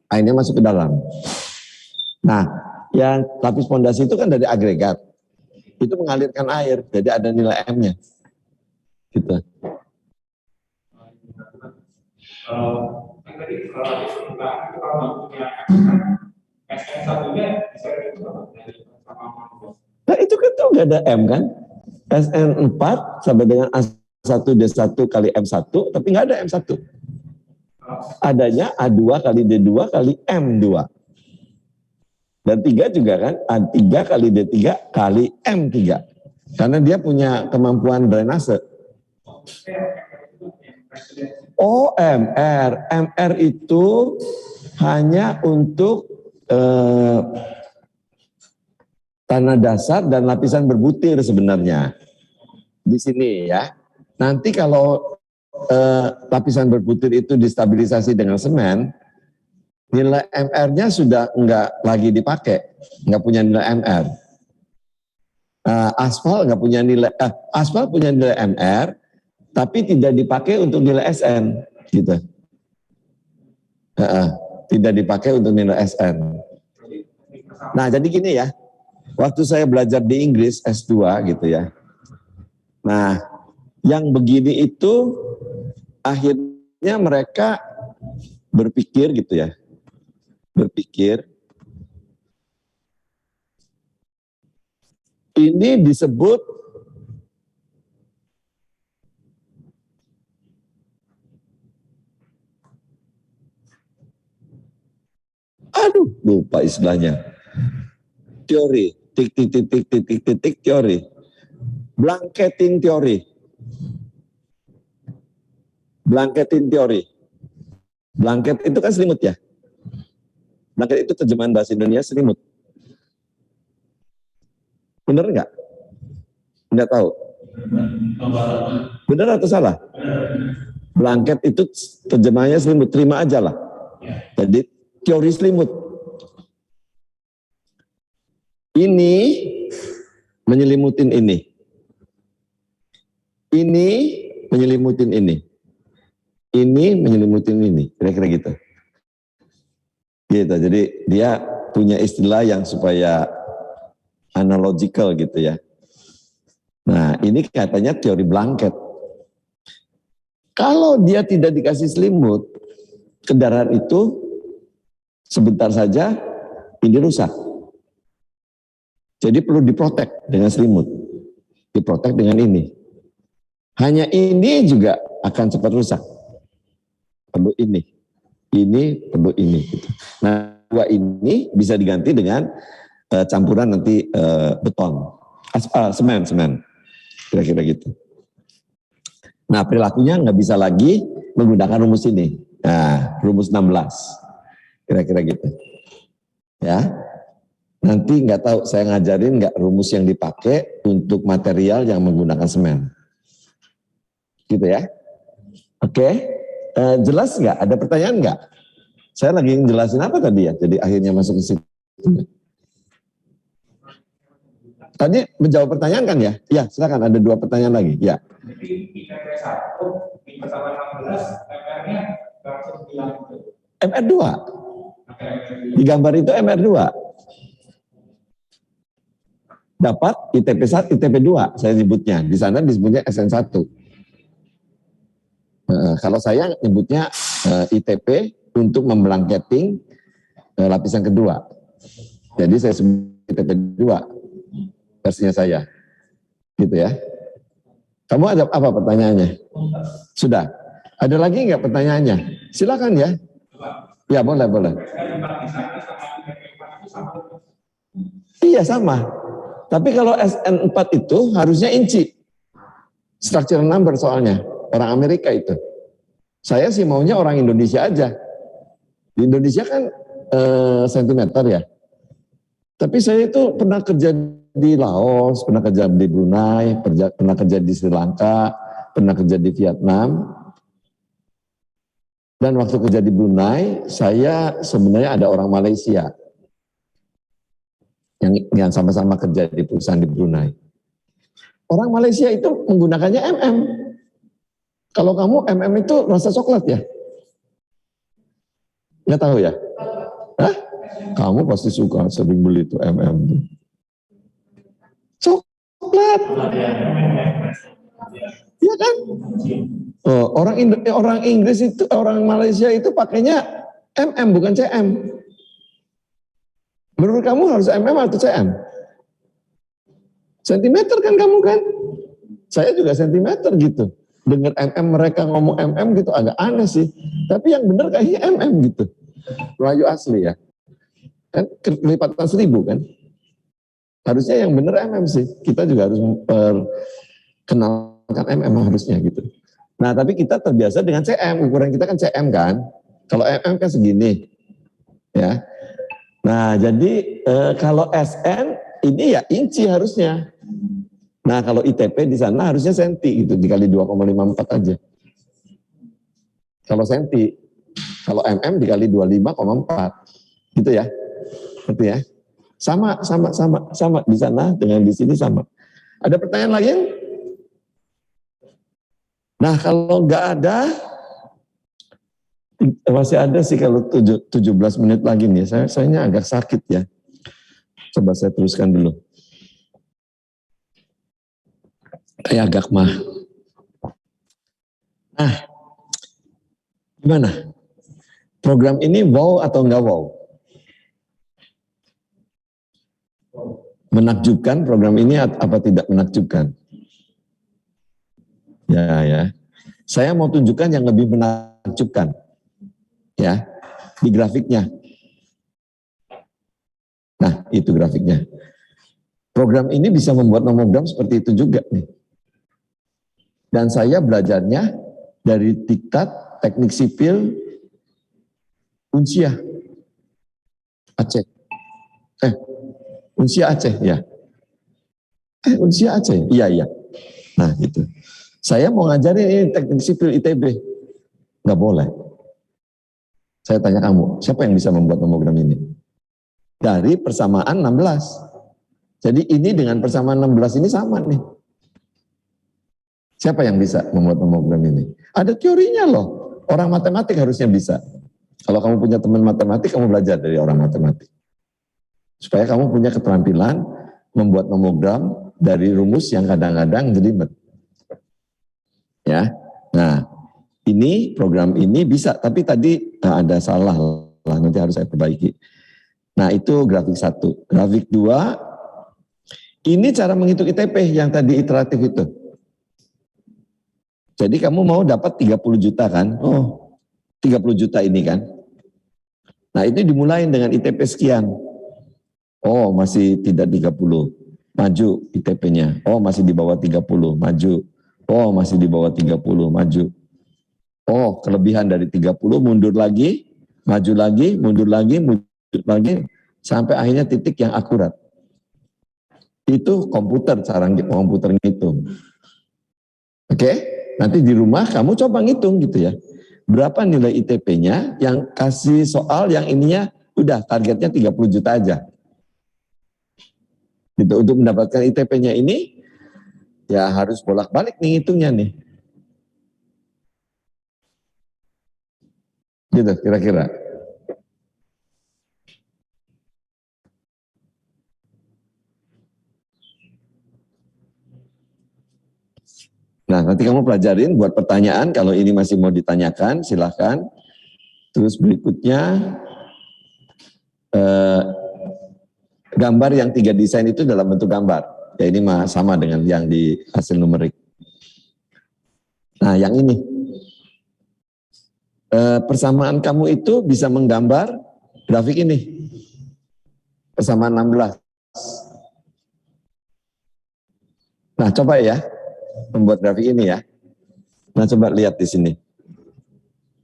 Airnya masuk ke dalam. Nah, yang lapis pondasi itu kan dari agregat. Itu mengalirkan air, jadi ada nilai M-nya. Gitu. Nah, itu kan tuh nggak ada M kan? SN4 sama dengan A1D1 kali M1, tapi nggak ada M1. Adanya A2 kali D2 kali M2. Dan 3 juga kan, A3 kali D3 kali M3. Karena dia punya kemampuan drainase. Oh, MR. MR itu hanya untuk tanah dasar dan lapisan berbutir sebenarnya. Di sini ya. Nanti kalau lapisan berbutir itu distabilisasi dengan semen, nilai MR-nya sudah enggak lagi dipakai, enggak punya nilai MR. Aspal enggak punya nilai, aspal punya nilai MR, tapi tidak dipakai untuk nilai SN, gitu. Tidak dipakai untuk nilai SN. Nah, jadi gini ya, waktu saya belajar di Inggris S2 gitu ya. Nah, yang begini itu akhirnya mereka berpikir gitu ya. Berpikir ini disebut lupa istilahnya. Teori, titik teori. Blanketing teori. Blanketing teori. Blanket itu kan selimut ya. Blanket itu terjemahan bahasa Indonesia selimut. Benar nggak? Nggak tahu. Benar atau salah? Blanket itu terjemahannya selimut, terima aja lah. Jadi teori selimut. Ini menyelimutin ini. Ini menyelimutin ini. Ini menyelimutin ini. Kira-kira gitu. Gitu. Jadi dia punya istilah yang supaya analogical gitu ya. Nah, ini katanya teori blanket. Kalau dia tidak dikasih selimut, kendaraan itu sebentar saja ini rusak. Jadi perlu diprotek dengan selimut. Diprotek dengan ini. Hanya ini juga akan cepat rusak. Perlu ini. Ini perlu ini. Gitu. Nah, dua ini bisa diganti dengan campuran nanti beton. Semen. Kira-kira gitu. Nah, perilakunya nggak bisa lagi menggunakan rumus ini. Nah, rumus 16. Kira-kira gitu. Ya. Nanti nggak tahu saya ngajarin nggak rumus yang dipakai untuk material yang menggunakan semen. Gitu ya. Oke. Jelas nggak? Ada pertanyaan nggak? Saya lagi ngejelasin apa tadi ya? Jadi akhirnya masuk ke situ. Tadi menjawab pertanyaan kan ya? Ya, silakan, ada 2 pertanyaan lagi. Ya. Jadi ITP 1 di pertama 16 MR-nya langsung bilang itu. MR2. Di gambar itu MR2. Dapat ITP 1, ITP 2 saya nyebutnya. Di sana disebutnya SN1. Kalau saya nyebutnya ITP untuk memblanketing lapisan kedua. Jadi saya sebut ITP 2 versinya saya. Gitu ya. Kamu ada apa pertanyaannya? Sudah. Ada lagi nggak pertanyaannya? Silakan ya. Ya boleh, boleh. Iya sama. Tapi kalau SN4 itu harusnya inci. Structural number soalnya. Orang Amerika itu. Saya sih maunya orang Indonesia aja. Di Indonesia kan sentimeter ya. Tapi saya itu pernah kerja di Laos, pernah kerja di Brunei, pernah kerja di Sri Lanka, pernah kerja di Vietnam. Dan waktu kerja di Brunei, saya sebenarnya ada orang Malaysia yang sama-sama kerja di perusahaan di Brunei. Orang Malaysia itu menggunakannya MM. Kalau kamu MM itu rasa coklat ya? Nggak tahu ya? Hah? Kamu pasti suka sering beli itu MM. Coklat. Iya kan? Orang Inggris itu, orang Malaysia itu pakainya MM bukan CM. Menurut kamu harus MM atau CM? Sentimeter kan kamu kan? Saya juga sentimeter gitu. Dengar MM mereka ngomong MM gitu agak aneh sih. Tapi yang benar kayaknya MM gitu. Melayu asli ya. Kan kelipatan 1000 kan? Harusnya yang benar MM sih. Kita juga harus memperkenalkan MM harusnya gitu. Nah tapi kita terbiasa dengan CM. Ukuran kita kan CM kan? Kalau MM kan segini. Ya. Nah jadi kalau SN ini ya inci harusnya. Nah kalau ITP di sana harusnya senti gitu, dikali 2,54 aja. Kalau senti, kalau MM dikali 25,4, gitu ya, gitu ya. Sama di sana dengan di sini sama. Ada pertanyaan lain? Nah kalau nggak ada, masih ada sih kalau 17 menit lagi nih. Saya agak sakit ya. Coba saya teruskan dulu. Kayak agak mah. Nah, gimana? Program ini wow atau enggak wow? Menakjubkan program ini apa tidak menakjubkan? Ya. Saya mau tunjukkan yang lebih menakjubkan. Ya, di grafiknya. Nah, itu grafiknya. Program ini bisa membuat nomogram seperti itu juga nih. Dan saya belajarnya dari Diktat Teknik Sipil Unsia Aceh. Unsia Aceh ya. Unsia Aceh. Iya. Nah itu. Saya mau ngajarin ini Teknik Sipil ITB. Nggak boleh. Saya tanya kamu, siapa yang bisa membuat nomogram ini? Dari persamaan 16. Jadi ini dengan persamaan 16 ini sama nih. Siapa yang bisa membuat nomogram ini? Ada teorinya loh. Orang matematik harusnya bisa. Kalau kamu punya teman matematik, kamu belajar dari orang matematik. Supaya kamu punya keterampilan membuat nomogram dari rumus yang kadang-kadang jelimet. Ya. Nah, ini program ini bisa, tapi tadi ada salah lah, nanti harus saya perbaiki. Nah, itu grafik 1. Grafik 2, ini cara menghitung ITP yang tadi iteratif itu. Jadi kamu mau dapat 30 juta kan? Oh, 30 juta ini kan? Nah, itu dimulai dengan ITP sekian. Oh, masih tidak 30. Maju ITP-nya. Oh, masih di bawah 30. Maju. Oh, masih di bawah 30. Maju. Oh, kelebihan dari 30, mundur lagi, maju lagi, mundur lagi, sampai akhirnya titik yang akurat. Itu komputer, cara komputer ngitung. Oke? Nanti di rumah kamu coba ngitung gitu ya. Berapa nilai ITP-nya yang kasih soal yang ininya udah targetnya 30 juta aja. Gitu, untuk mendapatkan ITP-nya ini ya harus bolak-balik nih hitungnya nih. Gitu kira-kira. Nah, nanti kamu pelajarin buat pertanyaan, kalau ini masih mau ditanyakan silahkan. Terus berikutnya gambar yang 3 desain itu dalam bentuk gambar. Ya ini sama dengan yang di hasil numerik. Nah, yang ini. Persamaan kamu itu bisa menggambar grafik ini. Persamaan 16. Nah, coba ya membuat grafik ini ya. Nah, coba lihat di sini.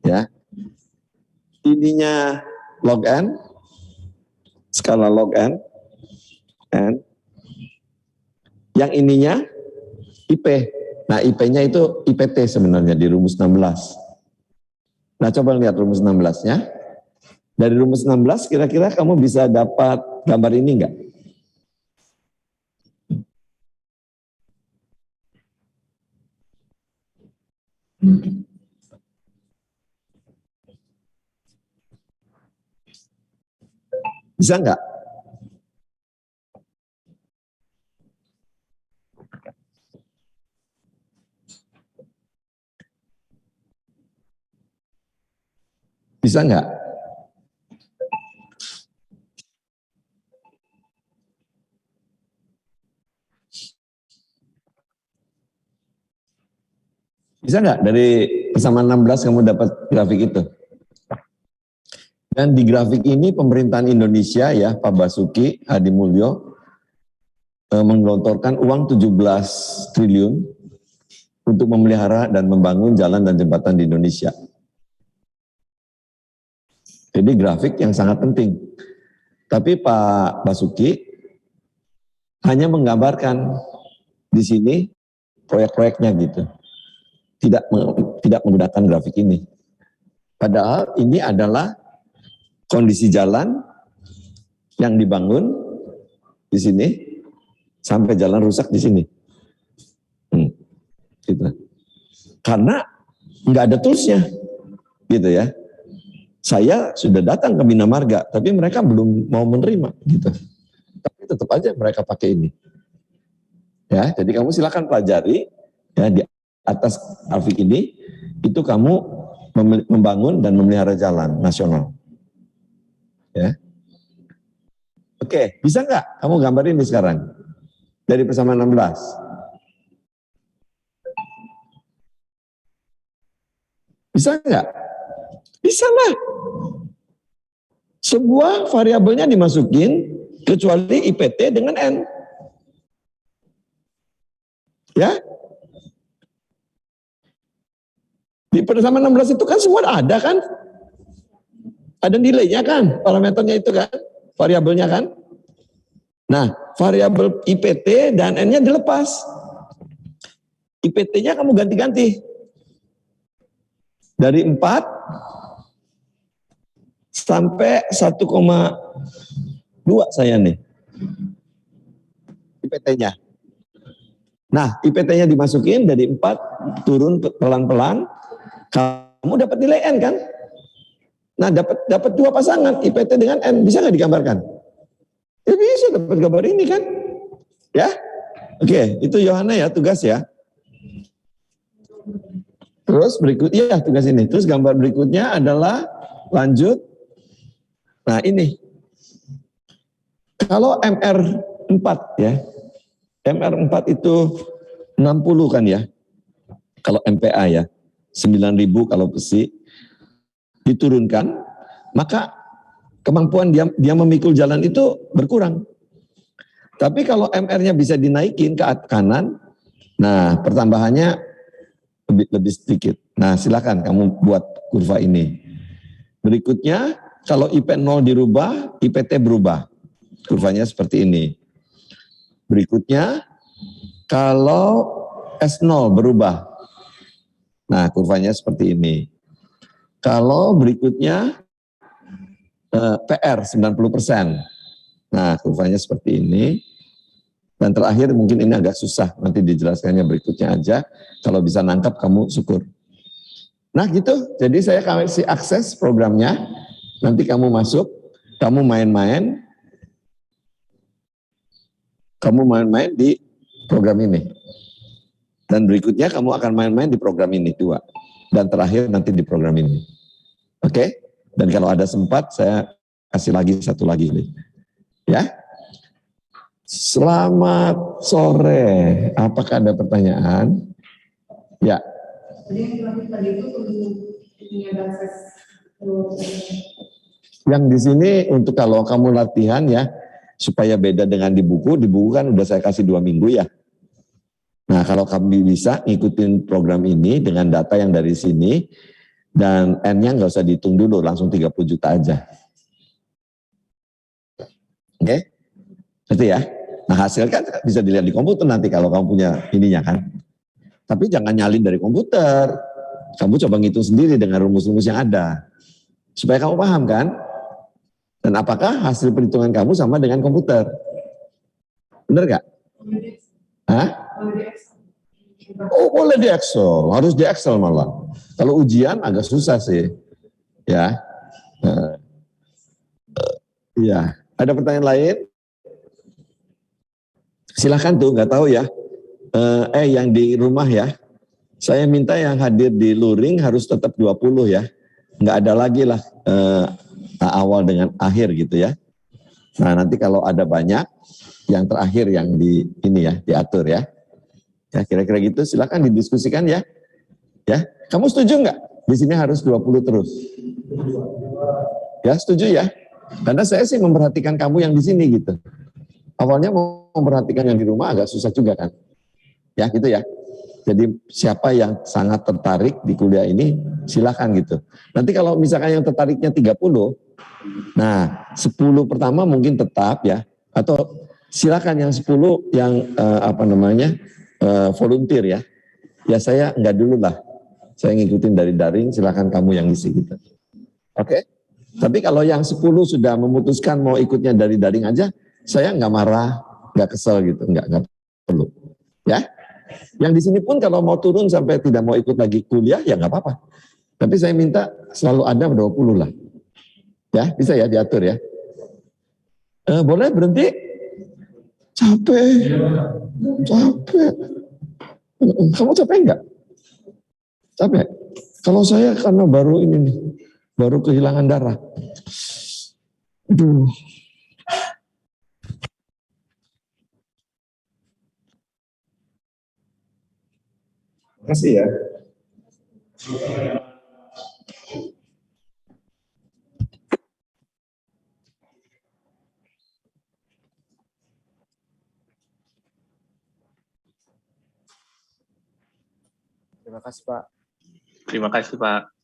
Ya. Ininya log n, skala log n. Yang ininya IP. Nah, IP-nya itu IPT sebenarnya di rumus 16. Nah, coba lihat rumus 16-nya. Dari rumus 16 kira-kira kamu bisa dapat gambar ini enggak? Bisa enggak? Bisa enggak? Bisa enggak dari persamaan 16 kamu dapat grafik itu? Dan di grafik ini pemerintahan Indonesia ya, Pak Basuki Hadimulyo menggelontorkan uang 17 triliun untuk memelihara dan membangun jalan dan jembatan di Indonesia. Jadi grafik yang sangat penting. Tapi Pak Basuki hanya menggambarkan di sini proyek-proyeknya gitu. Tidak menggunakan grafik ini. Padahal ini adalah kondisi jalan yang dibangun di sini sampai jalan rusak di sini. Gitu. Karena nggak ada toolsnya, gitu ya. Saya sudah datang ke Bina Marga, tapi mereka belum mau menerima, gitu. Tapi tetap aja mereka pakai ini. Ya, jadi kamu silakan pelajari ya di atas grafik ini itu kamu membangun dan memelihara jalan nasional. Ya. Oke, bisa nggak kamu gambar ini sekarang dari persamaan 16? Bisa nggak? Bisa lah. Sebuah variabelnya dimasukin kecuali IPT dengan N. Ya. Di persamaan 16 itu kan semua ada kan? Ada nilainya kan? Parameternya itu kan? Variabelnya kan? Nah, variabel IPT dan N-nya dilepas. IPT-nya kamu ganti-ganti. Dari 4 sampai 1,2 saya nih. IPT-nya. Nah, IPT-nya dimasukin dari 4 turun pelan-pelan. Kamu dapat nilai N kan? Nah, dapat 2 pasangan IPT dengan N. Bisa nggak digambarkan? Ya bisa dapat gambar ini kan? Ya? Oke, itu Yohana ya tugas ya. Terus berikutnya tugas ini. Terus gambar berikutnya adalah lanjut. Nah ini. Kalau MR4 ya. MR4 itu 60 kan ya. Kalau MPA ya. 9.000 kalau besi. Diturunkan. Maka kemampuan dia memikul jalan itu berkurang. Tapi kalau MR-nya bisa dinaikin ke kanan. Nah pertambahannya lebih sedikit. Nah silakan kamu buat kurva ini. Berikutnya kalau IP0 dirubah, IPT berubah. Kurvanya seperti ini. Berikutnya kalau S0 berubah, Nah, kurvanya seperti ini. Kalau berikutnya PR 90%. Nah, kurvanya seperti ini. Dan terakhir mungkin ini agak susah, nanti dijelaskannya berikutnya aja. Kalau bisa nangkap kamu syukur. Nah gitu, jadi saya kasih akses programnya. Nanti kamu masuk, kamu main-main di program ini. Dan berikutnya kamu akan main-main di program ini 2. Dan terakhir nanti di program ini. Oke? Dan kalau ada sempat saya kasih lagi 1 lagi. Ya? Selamat sore. Apakah ada pertanyaan? Ya. Yang di sini untuk kalau kamu latihan ya, supaya beda dengan di buku kan udah saya kasih 2 minggu ya. Nah kalau kamu bisa ngikutin program ini dengan data yang dari sini, dan N-nya nggak usah dihitung dulu, langsung 30 juta aja. Oke? Itu ya. Nah hasil kan bisa dilihat di komputer nanti kalau kamu punya ininya kan. Tapi jangan nyalin dari komputer. Kamu coba ngitung sendiri dengan rumus-rumus yang ada. Supaya kamu paham kan. Dan apakah hasil perhitungan kamu sama dengan komputer? Bener gak? Hah? Oh boleh di Excel. Harus di Excel malah. Kalau ujian agak susah sih. Ya. Iya. Ada pertanyaan lain? Silahkan tuh, nggak tahu ya. Yang di rumah ya. Saya minta yang hadir di luring harus tetap 20 ya. Nggak ada lagi lah awal dengan akhir gitu ya. Nah nanti kalau ada banyak, yang terakhir yang di ini ya, diatur ya. Ya kira-kira gitu, silakan didiskusikan ya. Ya, kamu setuju nggak? Di sini harus 20 terus. Ya setuju ya. Karena saya sih memperhatikan kamu yang di sini gitu. Awalnya mau memperhatikan yang di rumah agak susah juga kan. Ya gitu ya. Jadi siapa yang sangat tertarik di kuliah ini silakan gitu. Nanti kalau misalkan yang tertariknya 30, nah 10 pertama mungkin tetap ya. Atau silakan yang 10 yang volunteer ya. Ya saya enggak dulu lah. Saya ngikutin dari daring, silakan kamu yang isi gitu. Oke? Tapi kalau yang 10 sudah memutuskan mau ikutnya dari daring aja, saya enggak marah, enggak kesel gitu, enggak perlu. Ya? Yang di sini pun kalau mau turun sampai tidak mau ikut lagi kuliah, ya nggak apa-apa. Tapi saya minta selalu ada 20 lah. Ya, bisa ya diatur ya. Boleh berhenti? Capek. Kamu capek enggak? Capek. Kalau saya karena baru ini nih, baru kehilangan darah. Aduh. Terima kasih ya. Terima kasih Pak. Terima kasih Pak.